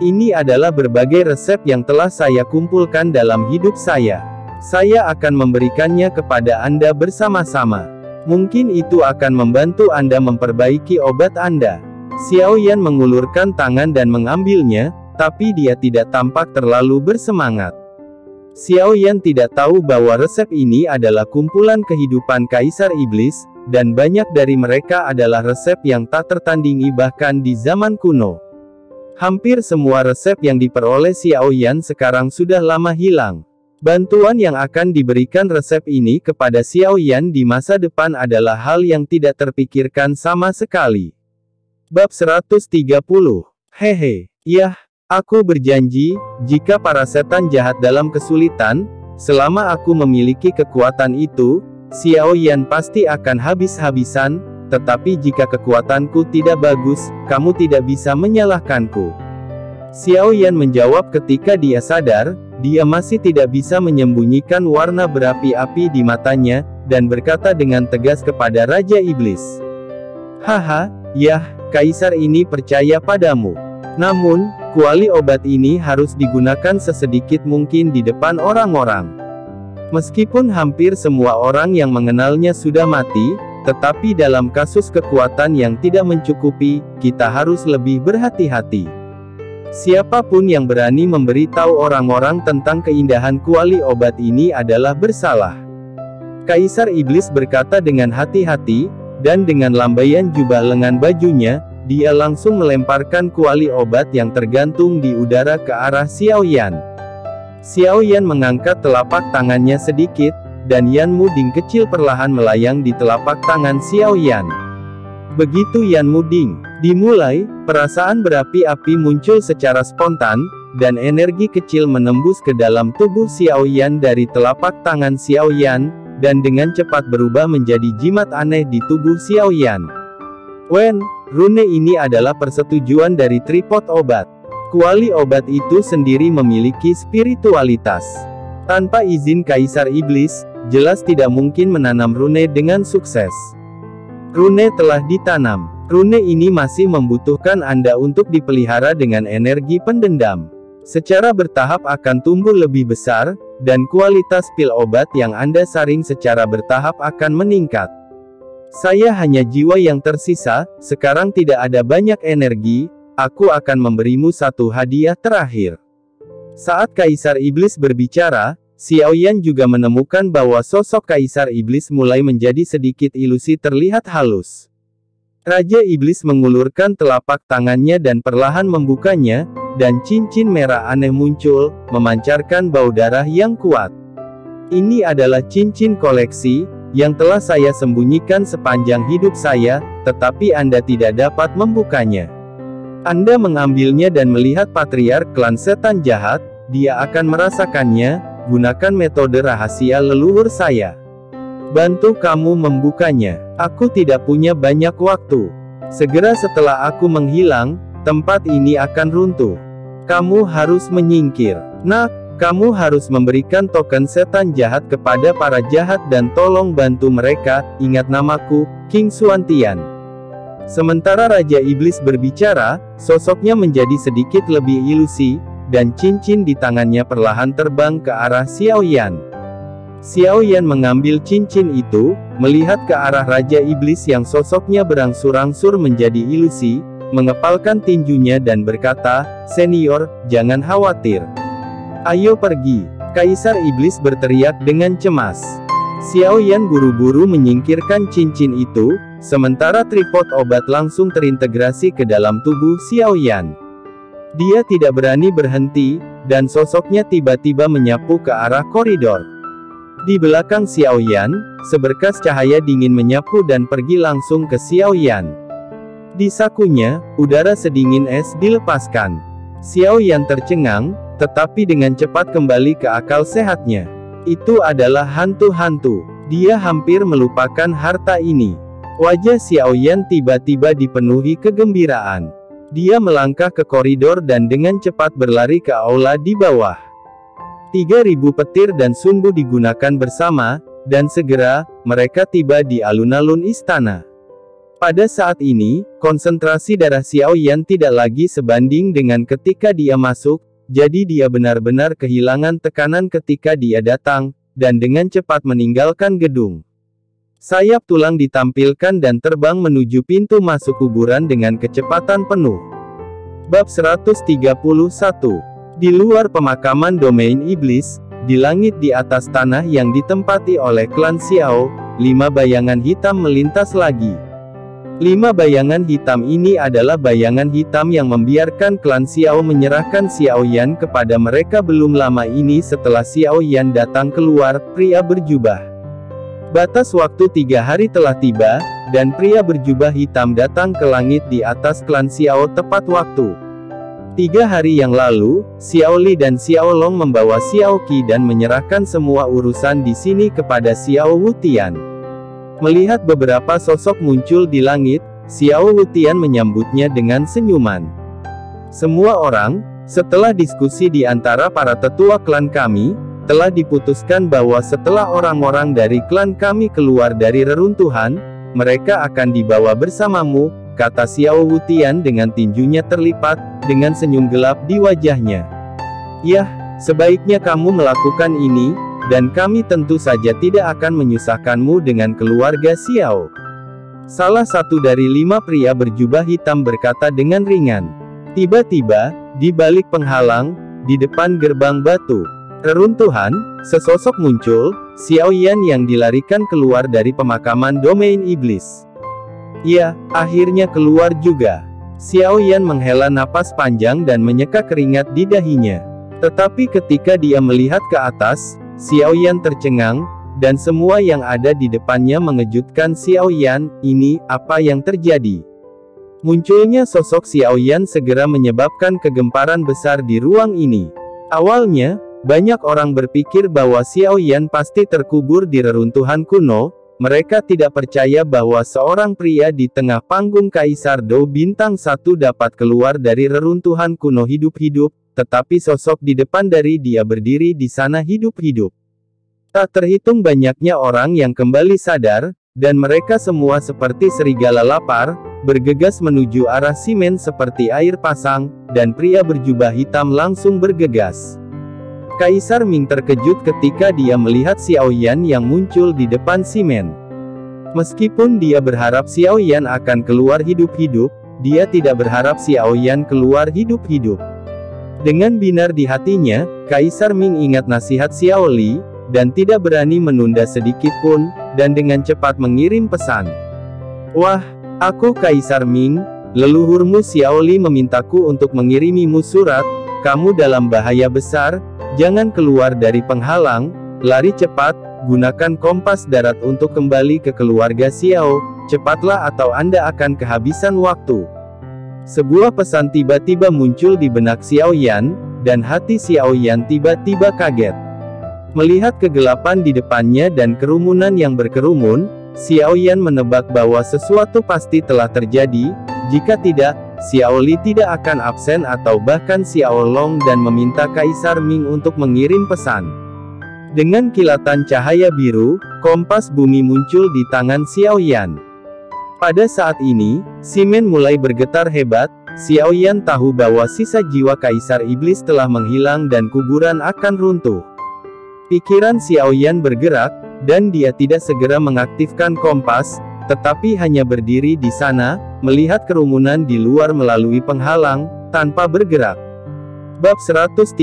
Ini adalah berbagai resep yang telah saya kumpulkan dalam hidup saya. Saya akan memberikannya kepada Anda bersama-sama. Mungkin itu akan membantu Anda memperbaiki obat Anda. Xiao Yan mengulurkan tangan dan mengambilnya, tapi dia tidak tampak terlalu bersemangat. Xiao Yan tidak tahu bahwa resep ini adalah kumpulan kehidupan Kaisar Iblis, dan banyak dari mereka adalah resep yang tak tertandingi bahkan di zaman kuno. Hampir semua resep yang diperoleh Xiao Yan sekarang sudah lama hilang. Bantuan yang akan diberikan resep ini kepada Xiao Yan di masa depan adalah hal yang tidak terpikirkan sama sekali. Bab 130. Hehe. Yah, aku berjanji, jika para setan jahat dalam kesulitan, selama aku memiliki kekuatan itu, Xiao Yan pasti akan habis-habisan, tetapi jika kekuatanku tidak bagus, kamu tidak bisa menyalahkanku. Xiao Yan menjawab ketika dia sadar, dia masih tidak bisa menyembunyikan warna berapi-api di matanya, dan berkata dengan tegas kepada Raja Iblis. Haha, yah, Kaisar ini percaya padamu. Namun, kuali obat ini harus digunakan sesedikit mungkin di depan orang-orang. Meskipun hampir semua orang yang mengenalnya sudah mati, tetapi dalam kasus kekuatan yang tidak mencukupi, kita harus lebih berhati-hati. Siapapun yang berani memberitahu orang-orang tentang keindahan kuali obat ini adalah bersalah. Kaisar Iblis berkata dengan hati-hati, dan dengan lambaian jubah lengan bajunya, dia langsung melemparkan kuali obat yang tergantung di udara ke arah Xiao Yan. Xiao Yan mengangkat telapak tangannya sedikit, dan Yan Muding kecil perlahan melayang di telapak tangan Xiao Yan. Begitu Yan Muding dimulai, perasaan berapi-api muncul secara spontan, dan energi kecil menembus ke dalam tubuh Xiao Yan dari telapak tangan Xiao Yan, dan dengan cepat berubah menjadi jimat aneh di tubuh Xiao Yan. Wen, rune ini adalah persetujuan dari tripod obat. Kuali obat itu sendiri memiliki spiritualitas. Tanpa izin Kaisar Iblis, jelas tidak mungkin menanam rune dengan sukses. Rune telah ditanam. Rune ini masih membutuhkan Anda untuk dipelihara dengan energi pendendam. Secara bertahap akan tumbuh lebih besar, dan kualitas pil obat yang Anda saring secara bertahap akan meningkat. Saya hanya jiwa yang tersisa, sekarang tidak ada banyak energi, aku akan memberimu satu hadiah terakhir. Saat Kaisar Iblis berbicara, Xiao Yan juga menemukan bahwa sosok Kaisar Iblis mulai menjadi sedikit ilusi terlihat halus. Raja Iblis mengulurkan telapak tangannya dan perlahan membukanya, dan cincin merah aneh muncul, memancarkan bau darah yang kuat. Ini adalah cincin koleksi, yang telah saya sembunyikan sepanjang hidup saya, tetapi Anda tidak dapat membukanya. Anda mengambilnya dan melihat patriark klan setan jahat, dia akan merasakannya. Gunakan metode rahasia leluhur saya. Bantu kamu membukanya. Aku tidak punya banyak waktu. Segera setelah aku menghilang, tempat ini akan runtuh. Kamu harus menyingkir. Nak, kamu harus memberikan token setan jahat kepada para jahat dan tolong bantu mereka. Ingat namaku, King Xuantian. Sementara Raja Iblis berbicara, sosoknya menjadi sedikit lebih ilusi, dan cincin di tangannya perlahan terbang ke arah Xiao Yan. Xiao Yan mengambil cincin itu, melihat ke arah Raja Iblis yang sosoknya berangsur-angsur menjadi ilusi, mengepalkan tinjunya dan berkata, "Senior, jangan khawatir. Ayo pergi." Kaisar Iblis berteriak dengan cemas. Xiao Yan buru-buru menyingkirkan cincin itu, sementara tripod obat langsung terintegrasi ke dalam tubuh Xiao Yan. Dia tidak berani berhenti, dan sosoknya tiba-tiba menyapu ke arah koridor. Di belakang Xiao Yan, seberkas cahaya dingin menyapu dan pergi langsung ke Xiao Yan. Di sakunya, udara sedingin es dilepaskan. Xiao Yan tercengang, tetapi dengan cepat kembali ke akal sehatnya. Itu adalah hantu-hantu. Dia hampir melupakan harta ini. Wajah Xiaoyan tiba-tiba dipenuhi kegembiraan. Dia melangkah ke koridor dan dengan cepat berlari ke aula di bawah. 3.000 petir dan sunbu digunakan bersama, dan segera, mereka tiba di alun-alun istana. Pada saat ini, konsentrasi darah Xiaoyan tidak lagi sebanding dengan ketika dia masuk, jadi dia benar-benar kehilangan tekanan ketika dia datang, dan dengan cepat meninggalkan gedung. Sayap tulang ditampilkan dan terbang menuju pintu masuk kuburan dengan kecepatan penuh. Bab 131. Di luar pemakaman domain iblis, di langit di atas tanah yang ditempati oleh klan Xiao, 5 bayangan hitam melintas lagi. 5 bayangan hitam ini adalah bayangan hitam yang membiarkan klan Xiao menyerahkan Xiaoyan kepada mereka belum lama ini setelah Xiaoyan datang keluar, pria berjubah. Batas waktu 3 hari telah tiba, dan pria berjubah hitam datang ke langit di atas klan Xiao tepat waktu. 3 hari yang lalu, Xiao Li dan Xiao Long membawa Xiao Qi dan menyerahkan semua urusan di sini kepada Xiao Wutian. Melihat beberapa sosok muncul di langit, Xiao Wutian menyambutnya dengan senyuman. Semua orang, setelah diskusi di antara para tetua klan kami, telah diputuskan bahwa setelah orang-orang dari klan kami keluar dari reruntuhan, mereka akan dibawa bersamamu, kata Xiao Wutian dengan tinjunya terlipat, dengan senyum gelap di wajahnya. Yah, sebaiknya kamu melakukan ini, dan kami tentu saja tidak akan menyusahkanmu dengan keluarga Xiao. Salah satu dari 5 pria berjubah hitam berkata dengan ringan. Tiba-tiba, di balik penghalang, di depan gerbang batu reruntuhan, sesosok muncul, Xiaoyan yang dilarikan keluar dari pemakaman domain iblis. Ya, akhirnya keluar juga. Xiaoyan menghela napas panjang dan menyeka keringat di dahinya. Tetapi ketika dia melihat ke atas, Xiaoyan tercengang, dan semua yang ada di depannya mengejutkan Xiaoyan. Ini, apa yang terjadi? Munculnya sosok Xiaoyan segera menyebabkan kegemparan besar di ruang ini. Awalnya, banyak orang berpikir bahwa Xiaoyan pasti terkubur di reruntuhan kuno. Mereka tidak percaya bahwa seorang pria di tengah panggung Kaisar Dou Bintang 1 dapat keluar dari reruntuhan kuno hidup-hidup, tetapi sosok di depan dari dia berdiri di sana hidup-hidup. Tak terhitung banyaknya orang yang kembali sadar, dan mereka semua seperti serigala lapar, bergegas menuju arah Simen seperti air pasang, dan pria berjubah hitam langsung bergegas. Kaisar Ming terkejut ketika dia melihat Xiaoyan yang muncul di depan Simen. Meskipun dia berharap Xiaoyan akan keluar hidup-hidup, dia tidak berharap Xiaoyan keluar hidup-hidup. Dengan binar di hatinya, Kaisar Ming ingat nasihat Xiao Li, dan tidak berani menunda sedikit pun, dan dengan cepat mengirim pesan. Wah, aku Kaisar Ming, leluhurmu Xiao Li memintaku untuk mengirimimu surat, kamu dalam bahaya besar, jangan keluar dari penghalang, lari cepat, gunakan kompas darat untuk kembali ke keluarga Xiao, cepatlah atau Anda akan kehabisan waktu. Sebuah pesan tiba-tiba muncul di benak Xiaoyan, dan hati Xiaoyan tiba-tiba kaget. Melihat kegelapan di depannya dan kerumunan yang berkerumun, Xiaoyan menebak bahwa sesuatu pasti telah terjadi, jika tidak, Xiao Li tidak akan absen atau bahkan Xiao Long dan meminta Kaisar Ming untuk mengirim pesan. Dengan kilatan cahaya biru, kompas bumi muncul di tangan Xiaoyan. Pada saat ini, Simen mulai bergetar hebat. Xiaoyan tahu bahwa sisa jiwa Kaisar Iblis telah menghilang dan kuburan akan runtuh. Pikiran Xiaoyan bergerak, dan dia tidak segera mengaktifkan kompas, tetapi hanya berdiri di sana, melihat kerumunan di luar melalui penghalang, tanpa bergerak. Bab 132.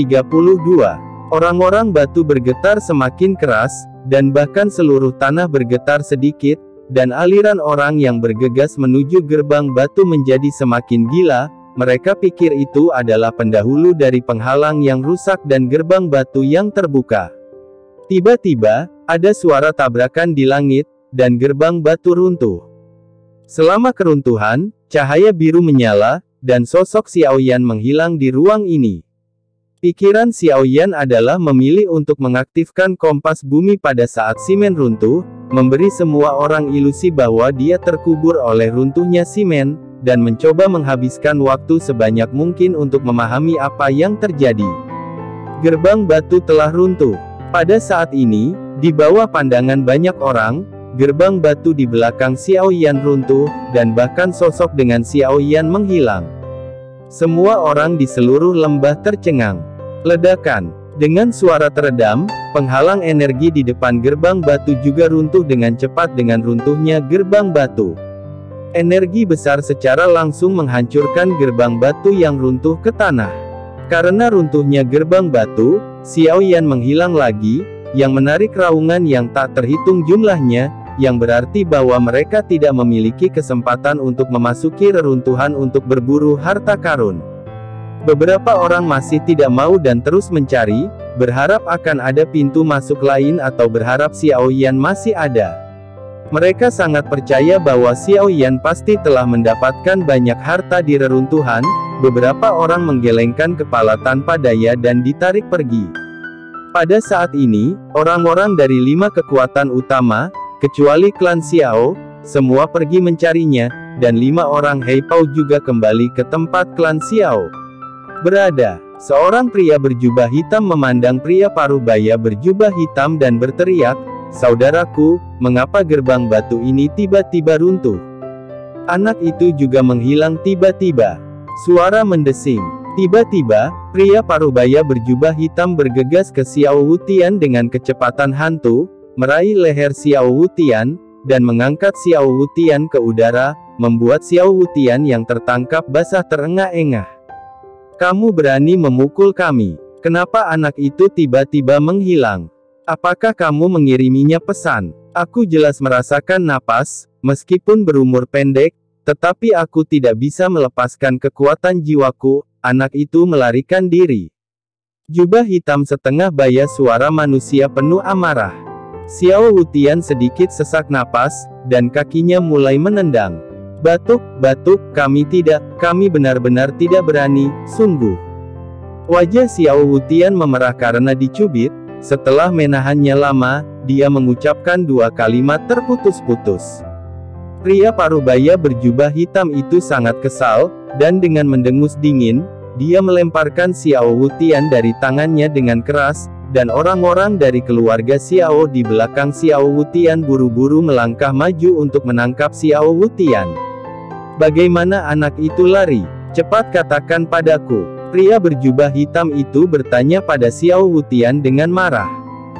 Orang-orang batu bergetar semakin keras, dan bahkan seluruh tanah bergetar sedikit, dan aliran orang yang bergegas menuju gerbang batu menjadi semakin gila. Mereka pikir itu adalah pendahulu dari penghalang yang rusak dan gerbang batu yang terbuka. Tiba-tiba, ada suara tabrakan di langit, dan gerbang batu runtuh. Selama keruntuhan, cahaya biru menyala, dan sosok Xiaoyan menghilang di ruang ini. Pikiran Xiao Yan adalah memilih untuk mengaktifkan kompas bumi pada saat simen runtuh, memberi semua orang ilusi bahwa dia terkubur oleh runtuhnya simen, dan mencoba menghabiskan waktu sebanyak mungkin untuk memahami apa yang terjadi. Gerbang batu telah runtuh. Pada saat ini, di bawah pandangan banyak orang, gerbang batu di belakang Xiao Yan runtuh, dan bahkan sosok dengan Xiao Yan menghilang. Semua orang di seluruh lembah tercengang. Ledakan. Dengan suara teredam, penghalang energi di depan gerbang batu juga runtuh dengan cepat dengan runtuhnya gerbang batu. Energi besar secara langsung menghancurkan gerbang batu yang runtuh ke tanah. Karena runtuhnya gerbang batu, Xiao Yan menghilang lagi, yang menarik raungan yang tak terhitung jumlahnya, yang berarti bahwa mereka tidak memiliki kesempatan untuk memasuki reruntuhan untuk berburu harta karun. Beberapa orang masih tidak mau dan terus mencari, berharap akan ada pintu masuk lain atau berharap Xiao Yan masih ada. Mereka sangat percaya bahwa Xiao Yan pasti telah mendapatkan banyak harta di reruntuhan. Beberapa orang menggelengkan kepala tanpa daya dan ditarik pergi. Pada saat ini, orang-orang dari 5 kekuatan utama, kecuali klan Xiao, semua pergi mencarinya, dan 5 orang Hei Pao juga kembali ke tempat klan Xiao berada. Seorang pria berjubah hitam memandang pria parubaya berjubah hitam dan berteriak, "Saudaraku, mengapa gerbang batu ini tiba-tiba runtuh?" Anak itu juga menghilang tiba-tiba. Suara mendesing. Tiba-tiba, pria parubaya berjubah hitam bergegas ke Xiao Wutian dengan kecepatan hantu, meraih leher Xiao Wutian, dan mengangkat Xiao Wutian ke udara, membuat Xiao Wutian yang tertangkap basah terengah-engah. "Kamu berani memukul kami. Kenapa anak itu tiba-tiba menghilang? Apakah kamu mengiriminya pesan?" "Aku jelas merasakan napas, meskipun berumur pendek, tetapi aku tidak bisa melepaskan kekuatan jiwaku." Anak itu melarikan diri. Jubah hitam setengah baya suara manusia penuh amarah. Xiao Wutian sedikit sesak napas, dan kakinya mulai menendang. Batuk, kami benar-benar tidak berani, sungguh." Wajah Xiao Wutian memerah karena dicubit. Setelah menahannya lama, dia mengucapkan 2 kalimat terputus-putus. Pria parubaya berjubah hitam itu sangat kesal, dan dengan mendengus dingin, dia melemparkan Xiao Wutian dari tangannya dengan keras, dan orang-orang dari keluarga Xiao di belakang Xiao Wutian buru-buru melangkah maju untuk menangkap Xiao Wutian. "Bagaimana anak itu lari? Cepat katakan padaku." Pria berjubah hitam itu bertanya pada Xiao Wutian dengan marah.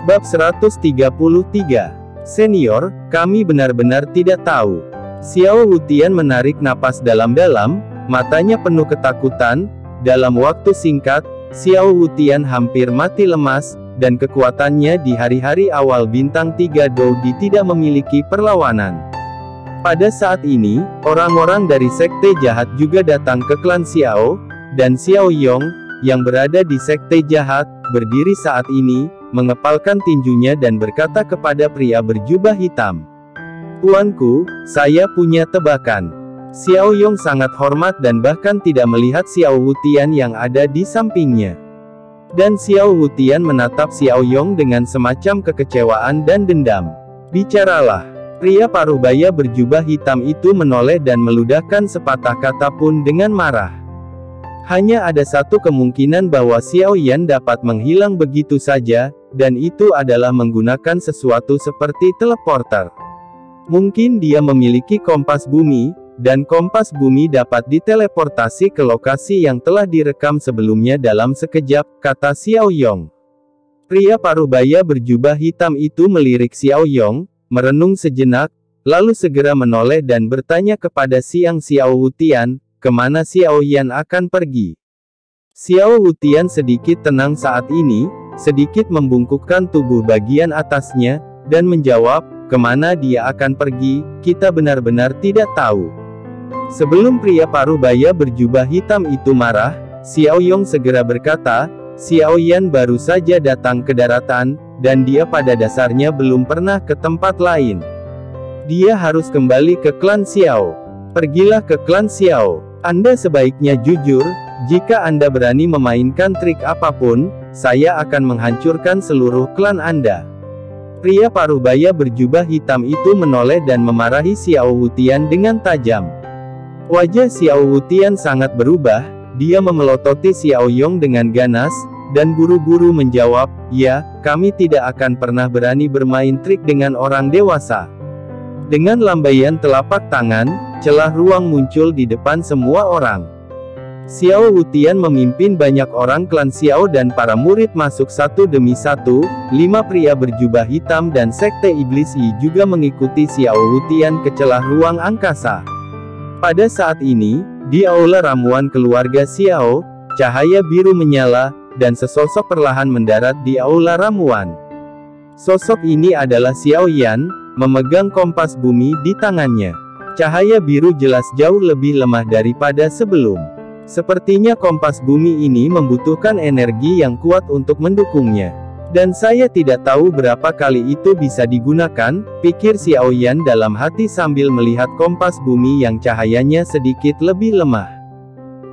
Bab 133. Senior, kami benar-benar tidak tahu. Xiao Wutian menarik napas dalam-dalam, matanya penuh ketakutan. Dalam waktu singkat, Xiao Wutian hampir mati lemas, dan kekuatannya di hari-hari awal bintang 3 Doudi tidak memiliki perlawanan. Pada saat ini, orang-orang dari Sekte Jahat juga datang ke klan Xiao, dan Xiao Yong, yang berada di Sekte Jahat, berdiri saat ini, mengepalkan tinjunya dan berkata kepada pria berjubah hitam, "Tuanku, saya punya tebakan." Xiao Yong sangat hormat dan bahkan tidak melihat Xiao Wutian yang ada di sampingnya. Dan Xiao Wutian menatap Xiao Yong dengan semacam kekecewaan dan dendam. "Bicaralah." Pria parubaya berjubah hitam itu menoleh dan meludahkan sepatah kata pun dengan marah. "Hanya ada satu kemungkinan bahwa Xiao Yan dapat menghilang begitu saja, dan itu adalah menggunakan sesuatu seperti teleporter. Mungkin dia memiliki kompas bumi, dan kompas bumi dapat diteleportasi ke lokasi yang telah direkam sebelumnya dalam sekejap," kata Xiao Yong. Pria parubaya berjubah hitam itu melirik Xiao Yong, merenung sejenak, lalu segera menoleh dan bertanya kepada Xiao Wutian, "Kemana Xiao Yan akan pergi?" Xiao Wutian sedikit tenang saat ini, sedikit membungkukkan tubuh bagian atasnya, dan menjawab, "Kemana dia akan pergi, kita benar-benar tidak tahu." Sebelum pria parubaya berjubah hitam itu marah, Xiao Yong segera berkata, "Xiao Yan baru saja datang ke daratan, dan dia pada dasarnya belum pernah ke tempat lain. Dia harus kembali ke klan Xiao. Pergilah ke klan Xiao. Anda sebaiknya jujur, Jika Anda berani memainkan trik apapun, saya akan menghancurkan seluruh klan Anda. Pria paruh baya berjubah hitam itu menoleh dan memarahi Xiao Wutian dengan tajam. Wajah Xiao Wutian sangat berubah, dia memelototi Xiao Yong dengan ganas, dan buru-buru menjawab, "Ya, kami tidak akan pernah berani bermain trik dengan orang dewasa." Dengan lambaian telapak tangan, celah ruang muncul di depan semua orang. Xiao Wutian memimpin banyak orang klan Xiao dan para murid masuk satu demi satu. 5 pria berjubah hitam dan sekte iblis Yi juga mengikuti Xiao Wutian ke celah ruang angkasa. Pada saat ini, di aula ramuan keluarga Xiao, cahaya biru menyala, dan sesosok perlahan mendarat di aula ramuan. Sosok ini adalah Xiao Yan, memegang kompas bumi di tangannya. Cahaya biru jelas jauh lebih lemah daripada sebelum. Sepertinya kompas bumi ini membutuhkan energi yang kuat untuk mendukungnya. Dan saya tidak tahu berapa kali itu bisa digunakan, pikir Xiao Yan dalam hati sambil melihat kompas bumi yang cahayanya sedikit lebih lemah.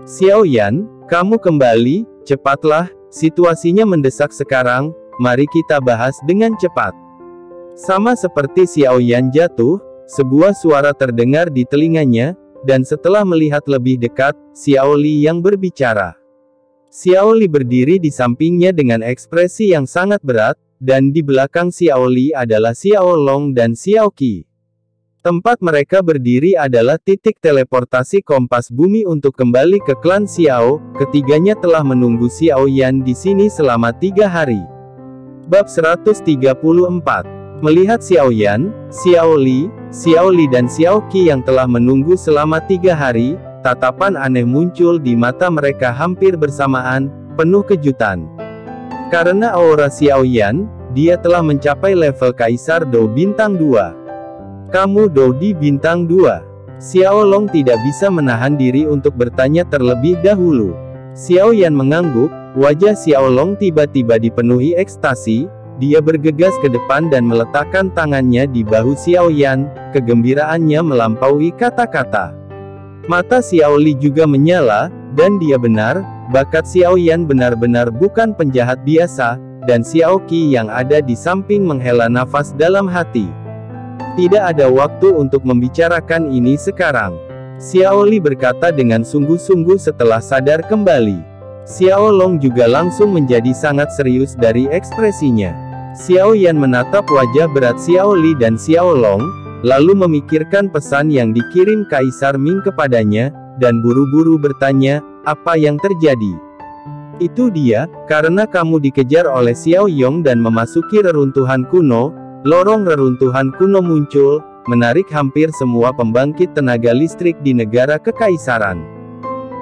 Xiao Yan, kamu kembali, cepatlah, situasinya mendesak sekarang, mari kita bahas dengan cepat. Sama seperti Xiao Yan jatuh, sebuah suara terdengar di telinganya, dan setelah melihat lebih dekat, Xiao Li yang berbicara. Xiao Li berdiri di sampingnya dengan ekspresi yang sangat berat, dan di belakang Xiao Li adalah Xiao Long dan Xiao Qi. Tempat mereka berdiri adalah titik teleportasi kompas bumi untuk kembali ke klan Xiao. Ketiganya telah menunggu Xiao Yan di sini selama 3 hari. Bab 134. Melihat Xiao Yan, Xiao Li dan Xiao Qi yang telah menunggu selama 3 hari, tatapan aneh muncul di mata mereka hampir bersamaan, penuh kejutan. Karena aura Xiao Yan, dia telah mencapai level Kaisar Dou Bintang 2. Kamu Dou di Bintang 2. Xiao Long tidak bisa menahan diri untuk bertanya terlebih dahulu. Xiao Yan mengangguk, wajah Xiao Long tiba-tiba dipenuhi ekstasi. Dia bergegas ke depan dan meletakkan tangannya di bahu Xiao Yan, kegembiraannya melampaui kata-kata. Mata Xiao Li juga menyala, dan dia benar, bakat Xiao Yan benar-benar bukan penjahat biasa, dan Xiao Qi yang ada di samping menghela nafas dalam hati. Tidak ada waktu untuk membicarakan ini sekarang. Xiao Li berkata dengan sungguh-sungguh setelah sadar kembali. Xiao Long juga langsung menjadi sangat serius dari ekspresinya. Xiao Yan menatap wajah berat Xiao Li dan Xiao Long, lalu memikirkan pesan yang dikirim Kaisar Ming kepadanya, dan buru-buru bertanya, apa yang terjadi? Itu dia, karena kamu dikejar oleh Xiao Yong dan memasuki reruntuhan kuno, lorong reruntuhan kuno muncul, menarik hampir semua pembangkit tenaga listrik di negara kekaisaran.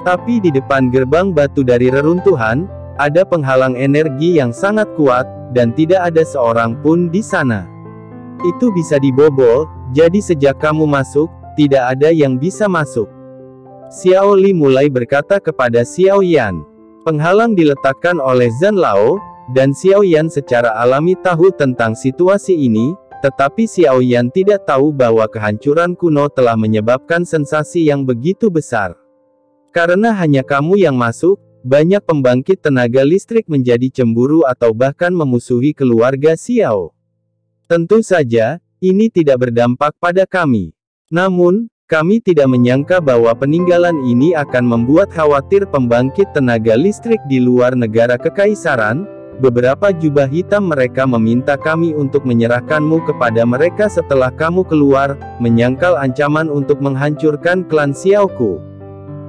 Tapi di depan gerbang batu dari reruntuhan, ada penghalang energi yang sangat kuat, dan tidak ada seorang pun di sana. Itu bisa dibobol, jadi sejak kamu masuk, tidak ada yang bisa masuk. Xiao Li mulai berkata kepada Xiao Yan. Penghalang diletakkan oleh Zhan Lao, dan Xiao Yan secara alami tahu tentang situasi ini, tetapi Xiao Yan tidak tahu bahwa kehancuran kuno telah menyebabkan sensasi yang begitu besar. Karena hanya kamu yang masuk, banyak pembangkit tenaga listrik menjadi cemburu atau bahkan memusuhi keluarga Xiao. Tentu saja, ini tidak berdampak pada kami. Namun, kami tidak menyangka bahwa peninggalan ini akan membuat khawatir pembangkit tenaga listrik di luar negara kekaisaran. Beberapa jubah hitam mereka meminta kami untuk menyerahkanmu kepada mereka setelah kamu keluar, menyangkal ancaman untuk menghancurkan klan Xiaoku.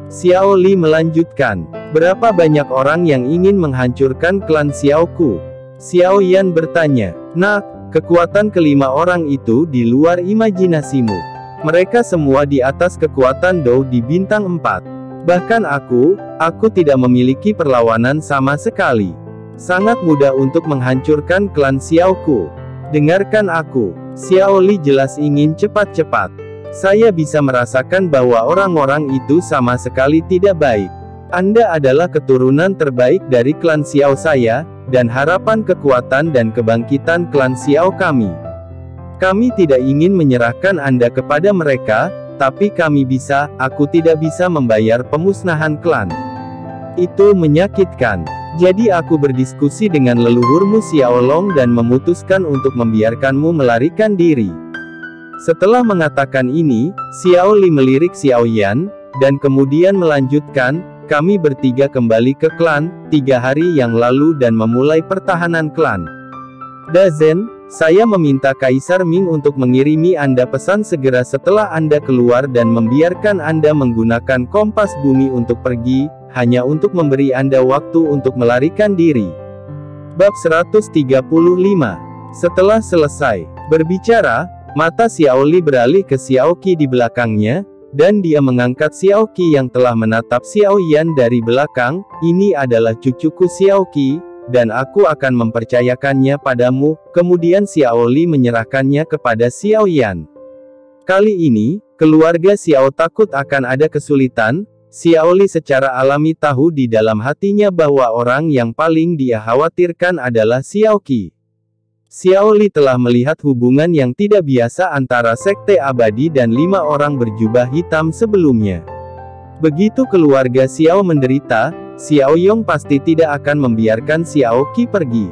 Xiao Li melanjutkan, berapa banyak orang yang ingin menghancurkan klan Xiaoku? Xiao Yan bertanya, nak, kekuatan kelima orang itu di luar imajinasimu. Mereka semua di atas kekuatan Dou di bintang 4. Bahkan aku tidak memiliki perlawanan sama sekali. Sangat mudah untuk menghancurkan klan Xiaoku. Dengarkan aku. Xiao Li jelas ingin cepat-cepat. Saya bisa merasakan bahwa orang-orang itu sama sekali tidak baik. Anda adalah keturunan terbaik dari klan Xiao saya, dan harapan kekuatan dan kebangkitan klan Xiao kami. Kami tidak ingin menyerahkan Anda kepada mereka, tapi kami bisa, aku tidak bisa membayar pemusnahan klan. Itu menyakitkan. Jadi aku berdiskusi dengan leluhurmu Xiao Long dan memutuskan untuk membiarkanmu melarikan diri. Setelah mengatakan ini, Xiao Li melirik Xiao Yan, dan kemudian melanjutkan, kami bertiga kembali ke klan, 3 hari yang lalu dan memulai pertahanan klan. Dazen, saya meminta Kaisar Ming untuk mengirimi Anda pesan segera setelah Anda keluar dan membiarkan Anda menggunakan kompas bumi untuk pergi, hanya untuk memberi Anda waktu untuk melarikan diri. Bab 135. Setelah selesai berbicara, mata Xiao Li beralih ke Xiao Qi di belakangnya, dan dia mengangkat Xiao Qi yang telah menatap Xiao Yan dari belakang. Ini adalah cucuku Xiao Qi, dan aku akan mempercayakannya padamu. Kemudian Xiao Li menyerahkannya kepada Xiao Yan. Kali ini, keluarga Xiao takut akan ada kesulitan. Xiao Li secara alami tahu di dalam hatinya bahwa orang yang paling dia khawatirkan adalah Xiao Qi. Xiao Li telah melihat hubungan yang tidak biasa antara Sekte Abadi dan 5 orang berjubah hitam sebelumnya. Begitu keluarga Xiao menderita, Xiao Yong pasti tidak akan membiarkan Xiao Qi pergi.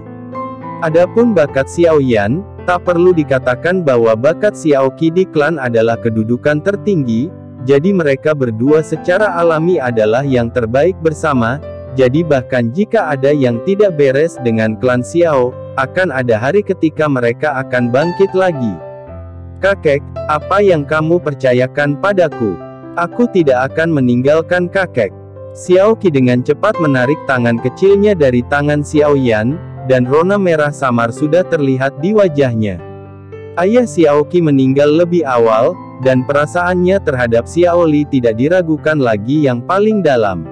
Adapun bakat Xiao Yan, tak perlu dikatakan bahwa bakat Xiao Qi di klan adalah kedudukan tertinggi, jadi mereka berdua secara alami adalah yang terbaik bersama. Jadi bahkan jika ada yang tidak beres dengan klan Xiao, akan ada hari ketika mereka akan bangkit lagi. Kakek, apa yang kamu percayakan padaku? Aku tidak akan meninggalkan kakek. Xiao Qi dengan cepat menarik tangan kecilnya dari tangan Xiao Yan, dan rona merah samar sudah terlihat di wajahnya. Ayah Xiao Qi meninggal lebih awal, dan perasaannya terhadap Xiao Li tidak diragukan lagi yang paling dalam.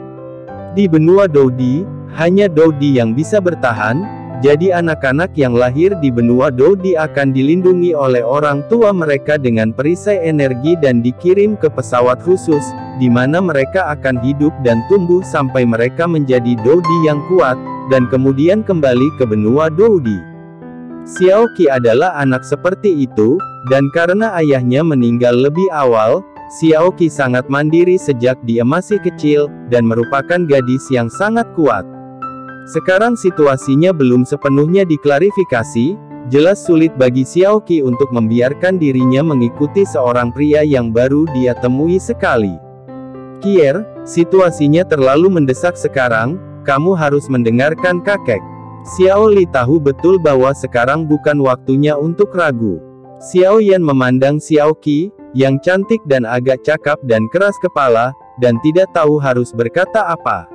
Di benua Doudi, hanya Doudi yang bisa bertahan, jadi anak-anak yang lahir di benua Doudi akan dilindungi oleh orang tua mereka dengan perisai energi dan dikirim ke pesawat khusus, di mana mereka akan hidup dan tumbuh sampai mereka menjadi Doudi yang kuat, dan kemudian kembali ke benua Doudi. Xiao Qi adalah anak seperti itu, dan karena ayahnya meninggal lebih awal, Xiao Qi sangat mandiri sejak dia masih kecil, dan merupakan gadis yang sangat kuat. Sekarang situasinya belum sepenuhnya diklarifikasi, jelas sulit bagi Xiao Qi untuk membiarkan dirinya mengikuti seorang pria yang baru dia temui sekali. Kier, situasinya terlalu mendesak sekarang, kamu harus mendengarkan kakek. Xiao Li tahu betul bahwa sekarang bukan waktunya untuk ragu. Xiao Yan memandang Xiao Qi, yang cantik dan agak cakap dan keras kepala, dan tidak tahu harus berkata apa.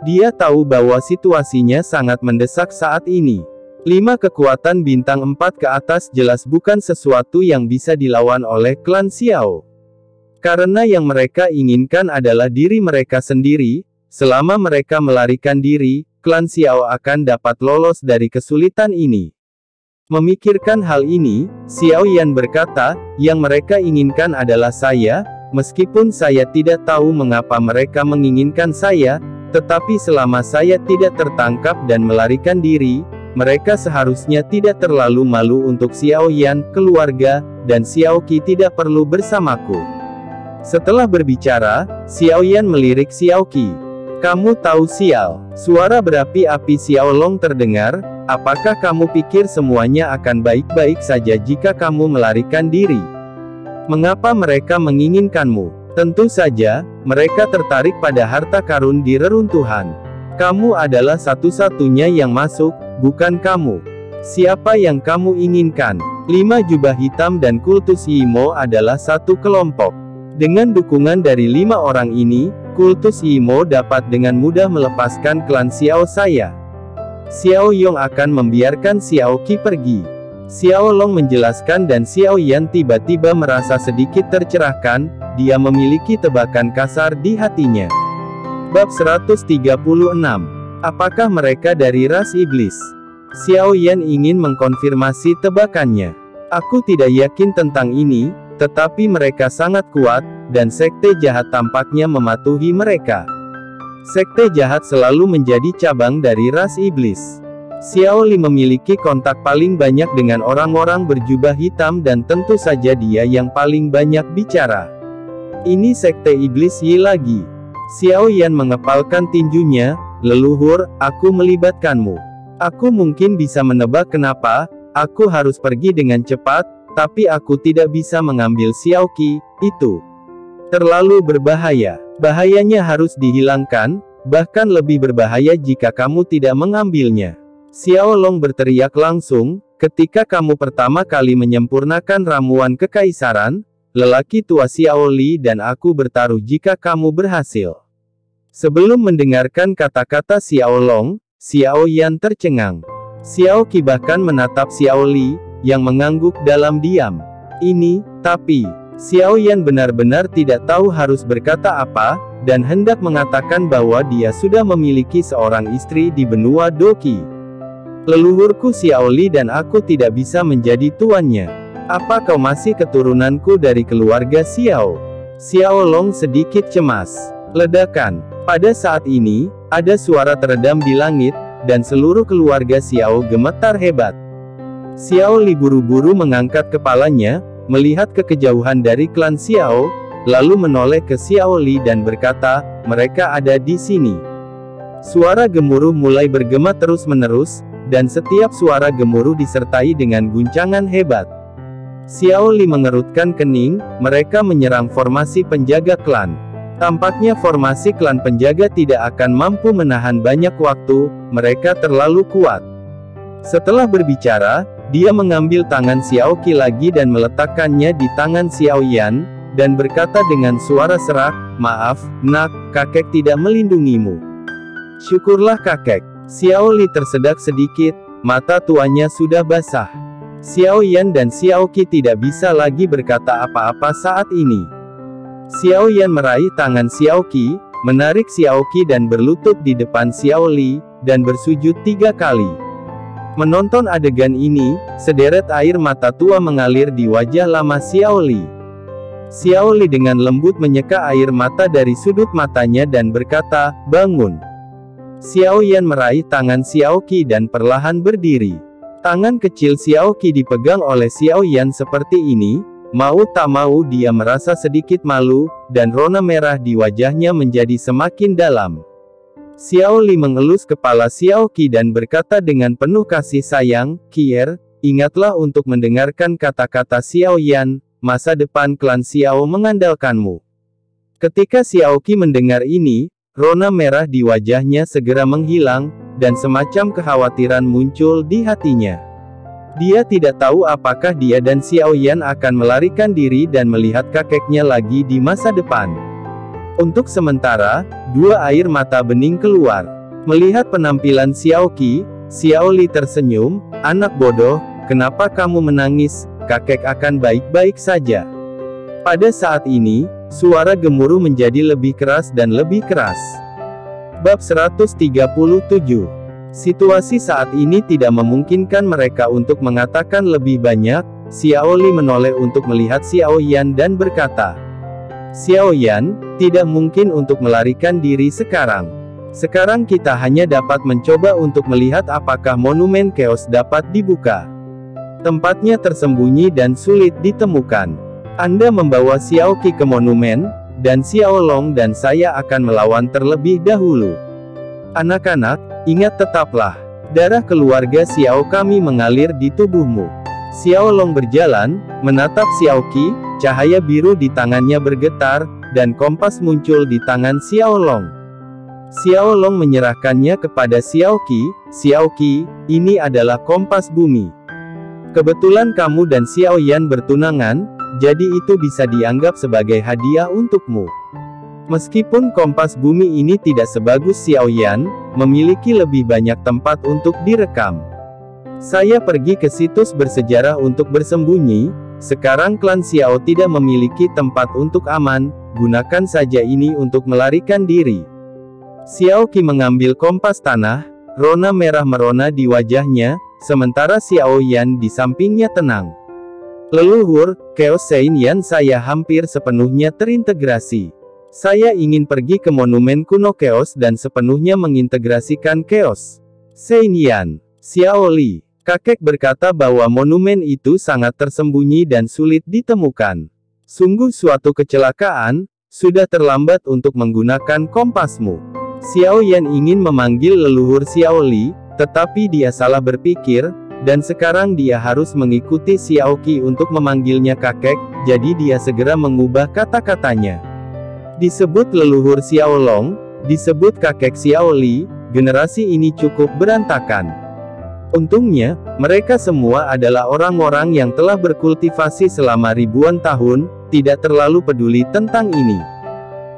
Dia tahu bahwa situasinya sangat mendesak saat ini. 5 kekuatan bintang 4 ke atas jelas bukan sesuatu yang bisa dilawan oleh klan Xiao. Karena yang mereka inginkan adalah diri mereka sendiri. Selama mereka melarikan diri, klan Xiao akan dapat lolos dari kesulitan ini. Memikirkan hal ini, Xiao Yan berkata, yang mereka inginkan adalah saya, meskipun saya tidak tahu mengapa mereka menginginkan saya, tetapi selama saya tidak tertangkap dan melarikan diri, mereka seharusnya tidak terlalu malu untuk Xiao Yan, keluarga, dan Xiao Qi tidak perlu bersamaku. Setelah berbicara, Xiao Yan melirik Xiao Qi. Kamu tahu sial, suara berapi-api Xiao Long terdengar, apakah kamu pikir semuanya akan baik-baik saja jika kamu melarikan diri? Mengapa mereka menginginkanmu? Tentu saja, mereka tertarik pada harta karun di reruntuhan. Kamu adalah satu-satunya yang masuk, bukan kamu. Siapa yang kamu inginkan? 5 jubah hitam dan kultus Yimo adalah satu kelompok. Dengan dukungan dari 5 orang ini, kultus Yimo dapat dengan mudah melepaskan klan Xiao saya. Xiao Yong akan membiarkan Xiao Qi pergi. Xiao Long menjelaskan dan Xiao Yan tiba-tiba merasa sedikit tercerahkan, dia memiliki tebakan kasar di hatinya. Bab 136. Apakah mereka dari ras iblis? Xiao Yan ingin mengkonfirmasi tebakannya. Aku tidak yakin tentang ini, tetapi mereka sangat kuat, dan sekte jahat tampaknya mematuhi mereka. Sekte jahat selalu menjadi cabang dari ras iblis. Xiao Li memiliki kontak paling banyak dengan orang-orang berjubah hitam dan tentu saja dia yang paling banyak bicara. Ini sekte iblis Yi lagi. Xiao Yan mengepalkan tinjunya, "Leluhur, aku melibatkanmu. Aku mungkin bisa menebak kenapa aku harus pergi dengan cepat, tapi aku tidak bisa mengambil Xiao Qi, itu terlalu berbahaya. Bahayanya harus dihilangkan, bahkan lebih berbahaya jika kamu tidak mengambilnya." Xiao Long berteriak langsung, "Ketika kamu pertama kali menyempurnakan ramuan kekaisaran, lelaki tua Xiao Li dan aku bertaruh jika kamu berhasil." Sebelum mendengarkan kata-kata Xiao Long, Xiao Yan tercengang. Xiao Qi bahkan menatap Xiao Li, yang mengangguk dalam diam. Tapi Xiao Yan benar-benar tidak tahu harus berkata apa, dan hendak mengatakan bahwa dia sudah memiliki seorang istri di benua Doqi. "Leluhurku Xiao Li dan aku tidak bisa menjadi tuannya. Apa kau masih keturunanku dari keluarga Xiao?" Xiao Long sedikit cemas. Ledakan. Pada saat ini, ada suara teredam di langit, dan seluruh keluarga Xiao gemetar hebat. Xiao Li buru-buru mengangkat kepalanya, melihat ke kejauhan dari klan Xiao, lalu menoleh ke Xiao Li dan berkata, "Mereka ada di sini." Suara gemuruh mulai bergema terus-menerus, dan setiap suara gemuruh disertai dengan guncangan hebat. Xiao Li mengerutkan kening, mereka menyerang formasi penjaga klan. Tampaknya formasi klan penjaga tidak akan mampu menahan banyak waktu, mereka terlalu kuat. Setelah berbicara, dia mengambil tangan Xiao Qi lagi dan meletakkannya di tangan Xiao Yan, dan berkata dengan suara serak, "Maaf, nak, kakek tidak melindungimu." "Syukurlah kakek." Xiao Li tersedak sedikit, mata tuanya sudah basah. Xiao Yan dan Xiao Qi tidak bisa lagi berkata apa-apa saat ini. Xiao Yan meraih tangan Xiao Qi, menarik Xiao Qi dan berlutut di depan Xiao Li, dan bersujud 3 kali. Menonton adegan ini, sederet air mata tua mengalir di wajah lama Xiao Li. Xiao Li dengan lembut menyeka air mata dari sudut matanya dan berkata, "Bangun." Xiao Yan meraih tangan Xiao Qi dan perlahan berdiri. Tangan kecil Xiao Qi dipegang oleh Xiao Yan seperti ini. Mau tak mau dia merasa sedikit malu, dan rona merah di wajahnya menjadi semakin dalam. Xiao Li mengelus kepala Xiao Qi dan berkata dengan penuh kasih sayang, "Kier, ingatlah untuk mendengarkan kata-kata Xiao Yan, masa depan klan Xiao mengandalkanmu." Ketika Xiao Qi mendengar ini, rona merah di wajahnya segera menghilang, dan semacam kekhawatiran muncul di hatinya. Dia tidak tahu apakah dia dan Xiao Yan akan melarikan diri dan melihat kakeknya lagi di masa depan. Untuk sementara, 2 air mata bening keluar. Melihat penampilan Xiao Qi, Xiao Li tersenyum, "Anak bodoh, kenapa kamu menangis? Kakek akan baik-baik saja." Pada saat ini, suara gemuruh menjadi lebih keras dan lebih keras. Bab 137. Situasi saat ini tidak memungkinkan mereka untuk mengatakan lebih banyak. Xiao Li menoleh untuk melihat Xiao Yan dan berkata, "Xiao Yan, tidak mungkin untuk melarikan diri sekarang. Sekarang kita hanya dapat mencoba untuk melihat apakah monumen Chaos dapat dibuka. Tempatnya tersembunyi dan sulit ditemukan. Anda membawa Xiao Qi ke monumen, dan Xiao Long dan saya akan melawan terlebih dahulu. Anak-anak, ingat tetaplah, darah keluarga Xiao kami mengalir di tubuhmu." Xiao Long berjalan, menatap Xiao Qi, cahaya biru di tangannya bergetar, dan kompas muncul di tangan Xiao Long. Xiao Long menyerahkannya kepada Xiao Qi. "Xiao Qi, ini adalah kompas bumi. Kebetulan kamu dan Xiao Yan bertunangan, jadi itu bisa dianggap sebagai hadiah untukmu. Meskipun kompas bumi ini tidak sebagus Xiao Yan, memiliki lebih banyak tempat untuk direkam. Saya pergi ke situs bersejarah untuk bersembunyi. Sekarang klan Xiao tidak memiliki tempat untuk aman, gunakan saja ini untuk melarikan diri." Xiao Qi mengambil kompas tanah, rona merah merona di wajahnya, sementara Xiao Yan di sampingnya tenang. "Leluhur, Chaos Sein Yan saya hampir sepenuhnya terintegrasi. Saya ingin pergi ke monumen kuno Chaos dan sepenuhnya mengintegrasikan Chaos Sein Yan." Xiao Li, kakek berkata bahwa monumen itu sangat tersembunyi dan sulit ditemukan. Sungguh suatu kecelakaan, sudah terlambat untuk menggunakan kompasmu. Xiao Yan ingin memanggil leluhur Xiao Li, tetapi dia salah berpikir, dan sekarang dia harus mengikuti Xiao Qi untuk memanggilnya kakek, jadi dia segera mengubah kata-katanya. Disebut leluhur Xiao Long, disebut kakek Xiao Li, generasi ini cukup berantakan. Untungnya, mereka semua adalah orang-orang yang telah berkultivasi selama ribuan tahun, tidak terlalu peduli tentang ini.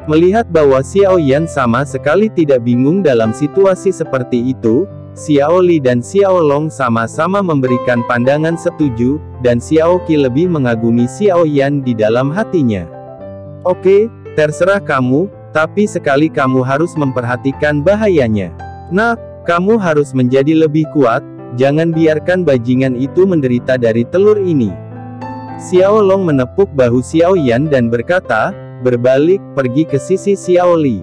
Melihat bahwa Xiao Yan sama sekali tidak bingung dalam situasi seperti itu, Xiao Li dan Xiao Long sama-sama memberikan pandangan setuju, dan Xiao Qi lebih mengagumi Xiao Yan di dalam hatinya. Oke, terserah kamu, tapi sekali kamu harus memperhatikan bahayanya. Nak, kamu harus menjadi lebih kuat, jangan biarkan bajingan itu menderita dari telur ini. Xiao Long menepuk bahu Xiao Yan dan berkata, berbalik, pergi ke sisi Xiao Li.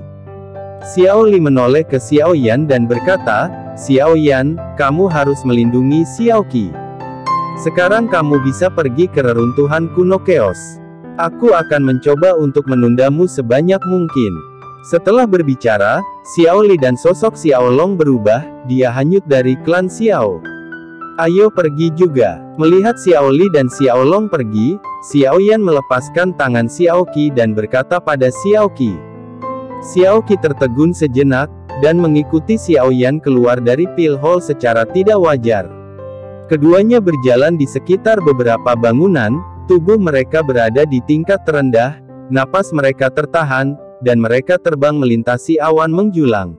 Xiao Li menoleh ke Xiao Yan dan berkata, Xiao Yan, kamu harus melindungi Xiao Qi. Sekarang kamu bisa pergi ke reruntuhan kuno Chaos. Aku akan mencoba untuk menundamu sebanyak mungkin. Setelah berbicara, Xiao Li dan sosok Xiao Long berubah, dia hanyut dari klan Xiao. Ayo pergi juga. Melihat Xiao Li dan Xiao Long pergi, Xiao Yan melepaskan tangan Xiao Qi dan berkata pada Xiao Qi. Xiao Qi tertegun sejenak, dan mengikuti Xiao Yan keluar dari pil hall secara tidak wajar. Keduanya berjalan di sekitar beberapa bangunan, tubuh mereka berada di tingkat terendah, napas mereka tertahan, dan mereka terbang melintasi awan menjulang.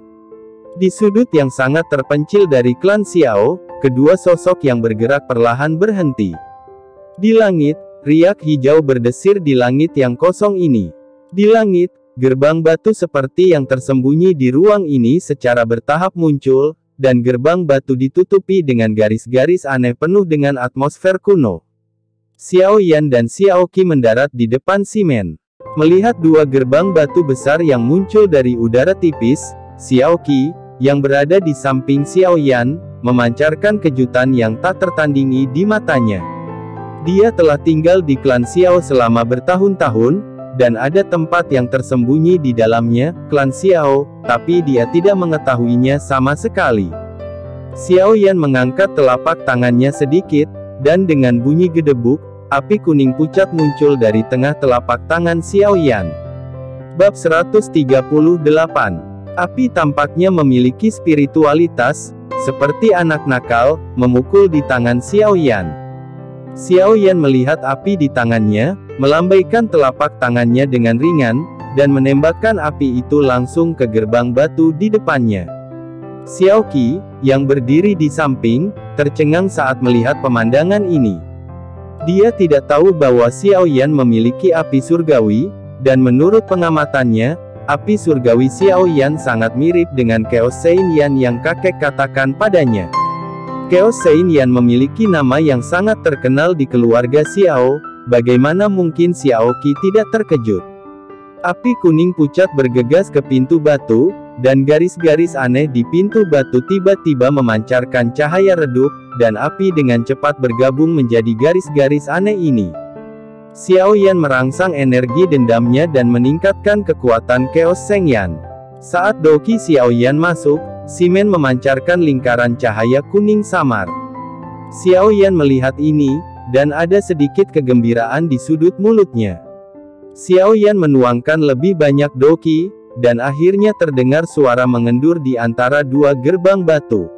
Di sudut yang sangat terpencil dari klan Xiao, kedua sosok yang bergerak perlahan berhenti. Di langit, riak hijau berdesir di langit yang kosong ini. Di langit, gerbang batu seperti yang tersembunyi di ruang ini secara bertahap muncul, dan gerbang batu ditutupi dengan garis-garis aneh penuh dengan atmosfer kuno. Xiao Yan dan Xiao Qi mendarat di depan Simen. Melihat dua gerbang batu besar yang muncul dari udara tipis, Xiao Qi, yang berada di samping Xiao Yan, memancarkan kejutan yang tak tertandingi di matanya. Dia telah tinggal di klan Xiao selama bertahun-tahun, dan ada tempat yang tersembunyi di dalamnya, klan Xiao, tapi dia tidak mengetahuinya sama sekali. Xiao Yan mengangkat telapak tangannya sedikit, dan dengan bunyi gedebuk, api kuning pucat muncul dari tengah telapak tangan Xiao Yan. Bab 138. Api tampaknya memiliki spiritualitas, seperti anak nakal, memukul di tangan Xiao Yan. Xiao Yan melihat api di tangannya, melambaikan telapak tangannya dengan ringan, dan menembakkan api itu langsung ke gerbang batu di depannya. Xiao Qi, yang berdiri di samping, tercengang saat melihat pemandangan ini. Dia tidak tahu bahwa Xiao Yan memiliki api surgawi, dan menurut pengamatannya, api surgawi Xiao Yan sangat mirip dengan Chaos Sein Yan yang kakek katakan padanya. Chaos Sein Yan memiliki nama yang sangat terkenal di keluarga Xiao, bagaimana mungkin Xiao Qi tidak terkejut? Api kuning pucat bergegas ke pintu batu, dan garis-garis aneh di pintu batu tiba-tiba memancarkan cahaya redup, dan api dengan cepat bergabung menjadi garis-garis aneh ini. Xiao Yan merangsang energi dendamnya dan meningkatkan kekuatan Chaos Seng Yan. Saat Doqi Xiao Yan masuk, Simen memancarkan lingkaran cahaya kuning samar. Xiao Yan melihat ini, dan ada sedikit kegembiraan di sudut mulutnya. Xiao Yan menuangkan lebih banyak Doqi, dan akhirnya terdengar suara mengendur di antara dua gerbang batu.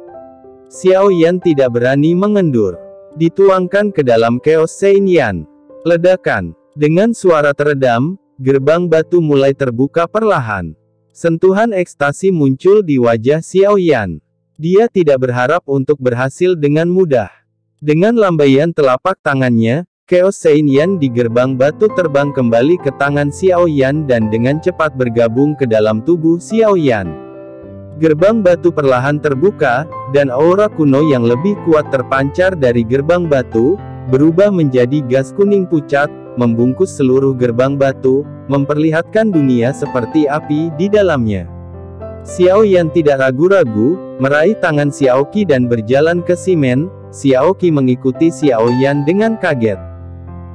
Xiao Yan tidak berani mengendur. Dituangkan ke dalam Chaos Sein Yan. Ledakan. Dengan suara teredam, gerbang batu mulai terbuka perlahan. Sentuhan ekstasi muncul di wajah Xiao Yan. Dia tidak berharap untuk berhasil dengan mudah. Dengan lambaian telapak tangannya, Chaos Sein Yan di gerbang batu terbang kembali ke tangan Xiao Yan dan dengan cepat bergabung ke dalam tubuh Xiao Yan. Gerbang batu perlahan terbuka, dan aura kuno yang lebih kuat terpancar dari gerbang batu, berubah menjadi gas kuning pucat, membungkus seluruh gerbang batu, memperlihatkan dunia seperti api di dalamnya. Xiao Yan tidak ragu-ragu, meraih tangan Xiao Qi dan berjalan ke Simen. Xiao Qi mengikuti Xiao Yan dengan kaget.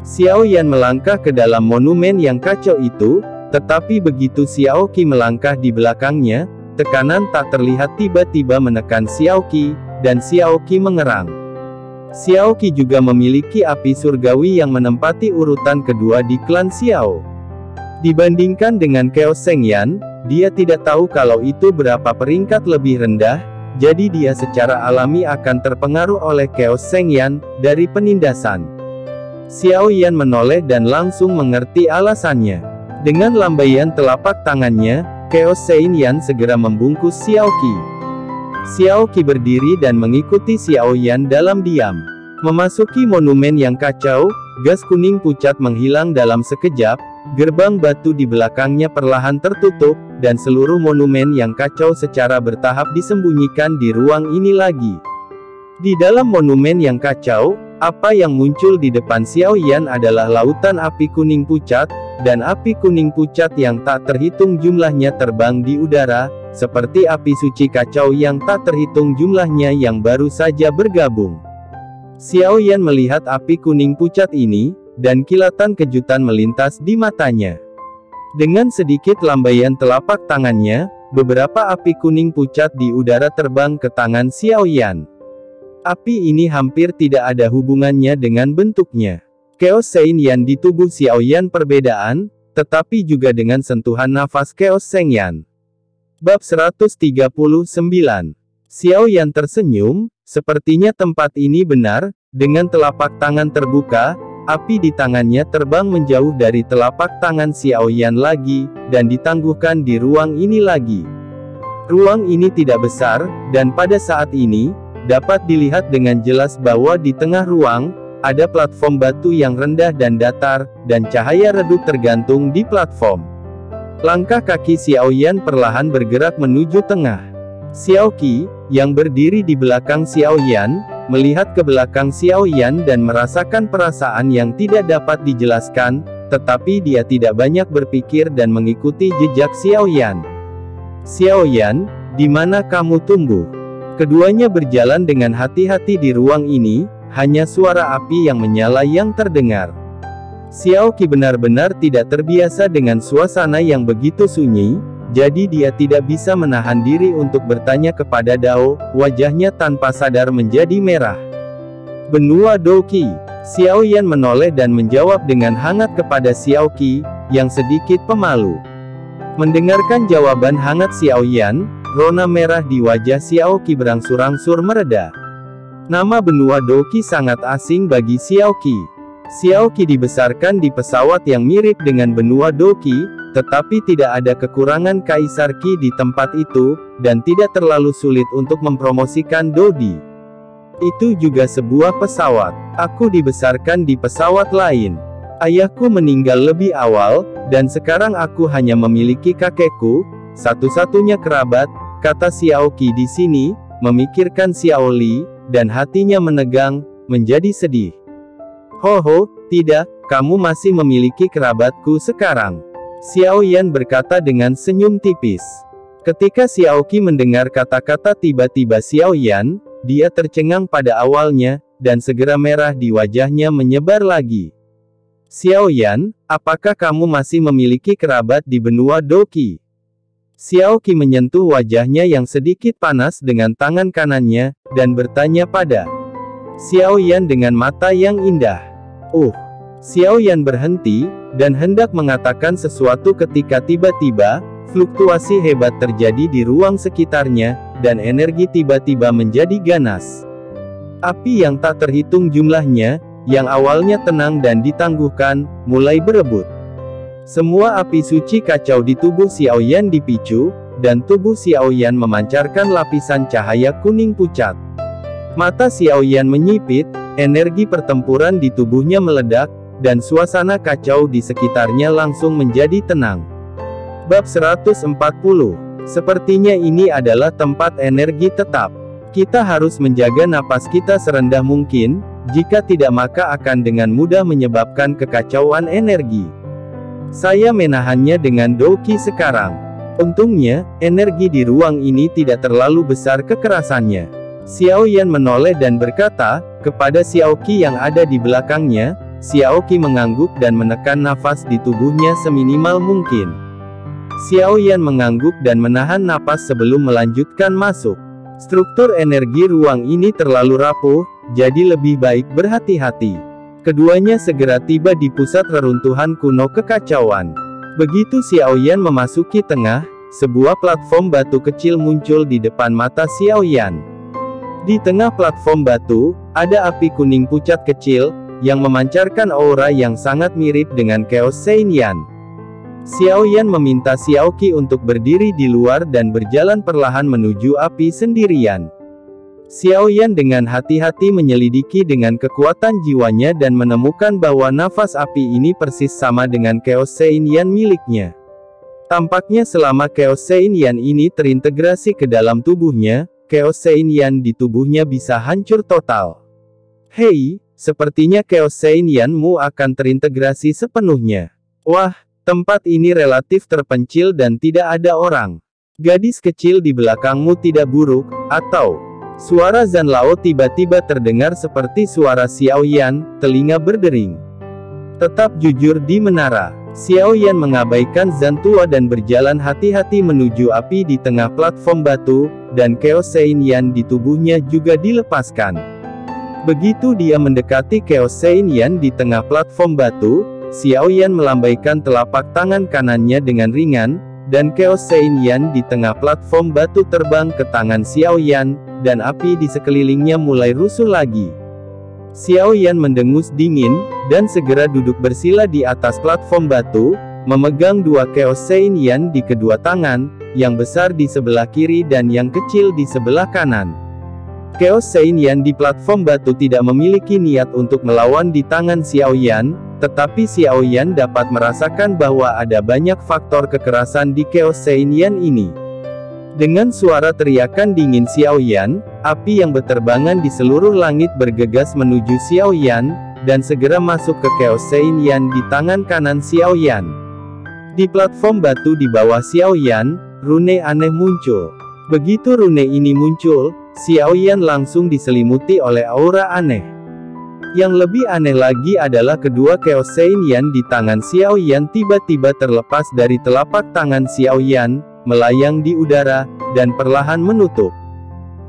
Xiao Yan melangkah ke dalam monumen yang kacau itu, Tetapi begitu Xiao Qi melangkah di belakangnya, tekanan tak terlihat tiba-tiba menekan Xiao Qi, dan Xiao Qi mengerang. Xiao Qi juga memiliki api surgawi yang menempati urutan kedua di klan Xiao. Dibandingkan dengan Chaos Shengyan, dia tidak tahu kalau itu berapa peringkat lebih rendah, jadi dia secara alami akan terpengaruh oleh Chaos Shengyan, dari penindasan. Xiao Yan menoleh dan langsung mengerti alasannya. Dengan lambaian telapak tangannya, Chaos Shengyan segera membungkus Xiao Qi. Xiao Qi berdiri dan mengikuti Xiao Yan dalam diam. Memasuki monumen yang kacau, gas kuning pucat menghilang dalam sekejap, gerbang batu di belakangnya perlahan tertutup, dan seluruh monumen yang kacau secara bertahap disembunyikan di ruang ini lagi. Di dalam monumen yang kacau, apa yang muncul di depan Xiao Yan adalah lautan api kuning pucat, dan api kuning pucat yang tak terhitung jumlahnya terbang di udara, seperti api suci kacau yang tak terhitung jumlahnya yang baru saja bergabung. Xiao Yan melihat api kuning pucat ini, dan kilatan kejutan melintas di matanya. Dengan sedikit lambaian telapak tangannya, beberapa api kuning pucat di udara terbang ke tangan Xiao Yan. Api ini hampir tidak ada hubungannya dengan bentuknya. Chaos Shengyan di tubuh Xiao Yan perbedaan, tetapi juga dengan sentuhan nafas Chaos Shengyan. Bab 139. Xiao Yan tersenyum, sepertinya tempat ini benar, dengan telapak tangan terbuka, api di tangannya terbang menjauh dari telapak tangan Xiao Yan lagi, dan ditangguhkan di ruang ini lagi. Ruang ini tidak besar, dan pada saat ini, dapat dilihat dengan jelas bahwa di tengah ruang, ada platform batu yang rendah dan datar, dan cahaya redup tergantung di platform. Langkah kaki Xiao Yan perlahan bergerak menuju tengah. Xiao Qi, yang berdiri di belakang Xiao Yan, melihat ke belakang Xiao Yan dan merasakan perasaan yang tidak dapat dijelaskan, tetapi dia tidak banyak berpikir dan mengikuti jejak Xiao Yan. Xiao Yan, di mana kamu tumbuh? Keduanya berjalan dengan hati-hati di ruang ini, hanya suara api yang menyala yang terdengar. Xiao Qi benar-benar tidak terbiasa dengan suasana yang begitu sunyi, jadi dia tidak bisa menahan diri untuk bertanya kepada Dao, wajahnya tanpa sadar menjadi merah. Benua Doqi. Xiao Yan menoleh dan menjawab dengan hangat kepada Xiao Qi, yang sedikit pemalu. Mendengarkan jawaban hangat Xiao Yan, rona merah di wajah Xiao Qi berangsur-angsur mereda. Nama benua Doqi sangat asing bagi Xiao Qi. Xiao Qi dibesarkan di pesawat yang mirip dengan benua Doqi, tetapi tidak ada kekurangan Kaisar Qi di tempat itu, dan tidak terlalu sulit untuk mempromosikan Dodi. Itu juga sebuah pesawat. Aku dibesarkan di pesawat lain. Ayahku meninggal lebih awal, dan sekarang aku hanya memiliki kakekku, satu-satunya kerabat, kata Xiao Qi di sini, memikirkan Xiao Li, dan hatinya menegang, menjadi sedih. Hoho, tidak, kamu masih memiliki kerabatku sekarang. Xiao Yan berkata dengan senyum tipis. Ketika Xiao Qi mendengar kata-kata tiba-tiba Xiao Yan, dia tercengang pada awalnya, dan segera merah di wajahnya menyebar lagi. Xiao Yan, apakah kamu masih memiliki kerabat di benua Doqi? Xiao Qi menyentuh wajahnya yang sedikit panas dengan tangan kanannya, dan bertanya pada Xiao Yan dengan mata yang indah. Xiao Yan berhenti, dan hendak mengatakan sesuatu ketika tiba-tiba, fluktuasi hebat terjadi di ruang sekitarnya, dan energi tiba-tiba menjadi ganas. Api yang tak terhitung jumlahnya, yang awalnya tenang dan ditangguhkan, mulai berebut. Semua api suci kacau di tubuh Xiao Yan dipicu, dan tubuh Xiao Yan memancarkan lapisan cahaya kuning pucat. Mata Xiao Yan menyipit, energi pertempuran di tubuhnya meledak, dan suasana kacau di sekitarnya langsung menjadi tenang. Bab 140. Sepertinya ini adalah tempat energi tetap. Kita harus menjaga napas kita serendah mungkin, jika tidak maka akan dengan mudah menyebabkan kekacauan energi. Saya menahannya dengan Doqi sekarang. Untungnya, energi di ruang ini tidak terlalu besar kekerasannya. Xiao Yan menoleh dan berkata, kepada Xiao Qi yang ada di belakangnya, Xiaoqi mengangguk dan menekan nafas di tubuhnya seminimal mungkin. Xiaoyan mengangguk dan menahan napas sebelum melanjutkan masuk. Struktur energi ruang ini terlalu rapuh, jadi lebih baik berhati-hati. Keduanya segera tiba di pusat reruntuhan kuno kekacauan. Begitu Xiaoyan memasuki tengah, sebuah platform batu kecil muncul di depan mata Xiaoyan. Di tengah platform batu, ada api kuning pucat kecil, yang memancarkan aura yang sangat mirip dengan Chaos Shenyan. Xiaoyan meminta Xiaoqi untuk berdiri di luar dan berjalan perlahan menuju api sendirian. Xiaoyan dengan hati-hati menyelidiki dengan kekuatan jiwanya dan menemukan bahwa nafas api ini persis sama dengan Chaos Shenyan miliknya. Tampaknya selama Chaos Shenyan ini terintegrasi ke dalam tubuhnya, Chaos Shenyan di tubuhnya bisa hancur total. Hei, sepertinya Chaos Shenyan-mu akan terintegrasi sepenuhnya. Wah, tempat ini relatif terpencil dan tidak ada orang. Gadis kecil di belakangmu tidak buruk, atau? Suara Zhan Lao tiba-tiba terdengar seperti suara Xiaoyan, telinga berdering. Tetap jujur di menara. Xiaoyan mengabaikan Zhan tua dan berjalan hati-hati menuju api di tengah platform batu, dan Chaos Shenyan di tubuhnya juga dilepaskan. Begitu dia mendekati Chaos Shenyan di tengah platform batu, Xiaoyan melambaikan telapak tangan kanannya dengan ringan, dan Chaos Shenyan di tengah platform batu terbang ke tangan Xiaoyan, dan api di sekelilingnya mulai rusuh lagi. Xiaoyan mendengus dingin, dan segera duduk bersila di atas platform batu, memegang dua Chaos Shenyan di kedua tangan, yang besar di sebelah kiri dan yang kecil di sebelah kanan. Chaos Shenyan di platform batu tidak memiliki niat untuk melawan di tangan Xiaoyan, tetapi Xiaoyan dapat merasakan bahwa ada banyak faktor kekerasan di Chaos Shenyan ini. Dengan suara teriakan dingin Xiaoyan, api yang berterbangan di seluruh langit bergegas menuju Xiaoyan, dan segera masuk ke Chaos Shenyan di tangan kanan Xiaoyan. Di platform batu di bawah Xiaoyan, rune aneh muncul. Begitu rune ini muncul, Xiaoyan langsung diselimuti oleh aura aneh. Yang lebih aneh lagi adalah kedua Chaos Shenyan di tangan Xiaoyan tiba-tiba terlepas dari telapak tangan Xiaoyan, melayang di udara, dan perlahan menutup.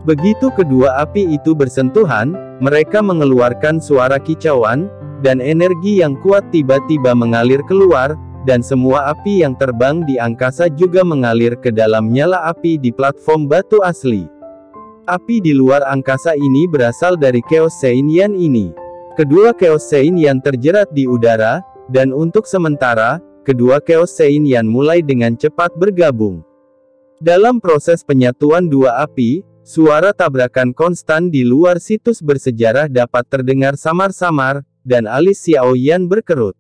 Begitu kedua api itu bersentuhan, mereka mengeluarkan suara kicauan, dan energi yang kuat tiba-tiba mengalir keluar, dan semua api yang terbang di angkasa juga mengalir ke dalam nyala api di platform batu asli. Api di luar angkasa ini berasal dari Chaos Shenyan ini. Kedua Chaos Shenyan terjerat di udara, dan untuk sementara, kedua Chaos Shenyan mulai dengan cepat bergabung. Dalam proses penyatuan dua api, suara tabrakan konstan di luar situs bersejarah dapat terdengar samar-samar, dan alis Xiaoyan berkerut.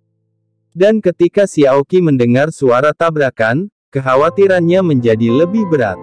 Dan ketika Xiaoqi mendengar suara tabrakan, kekhawatirannya menjadi lebih berat.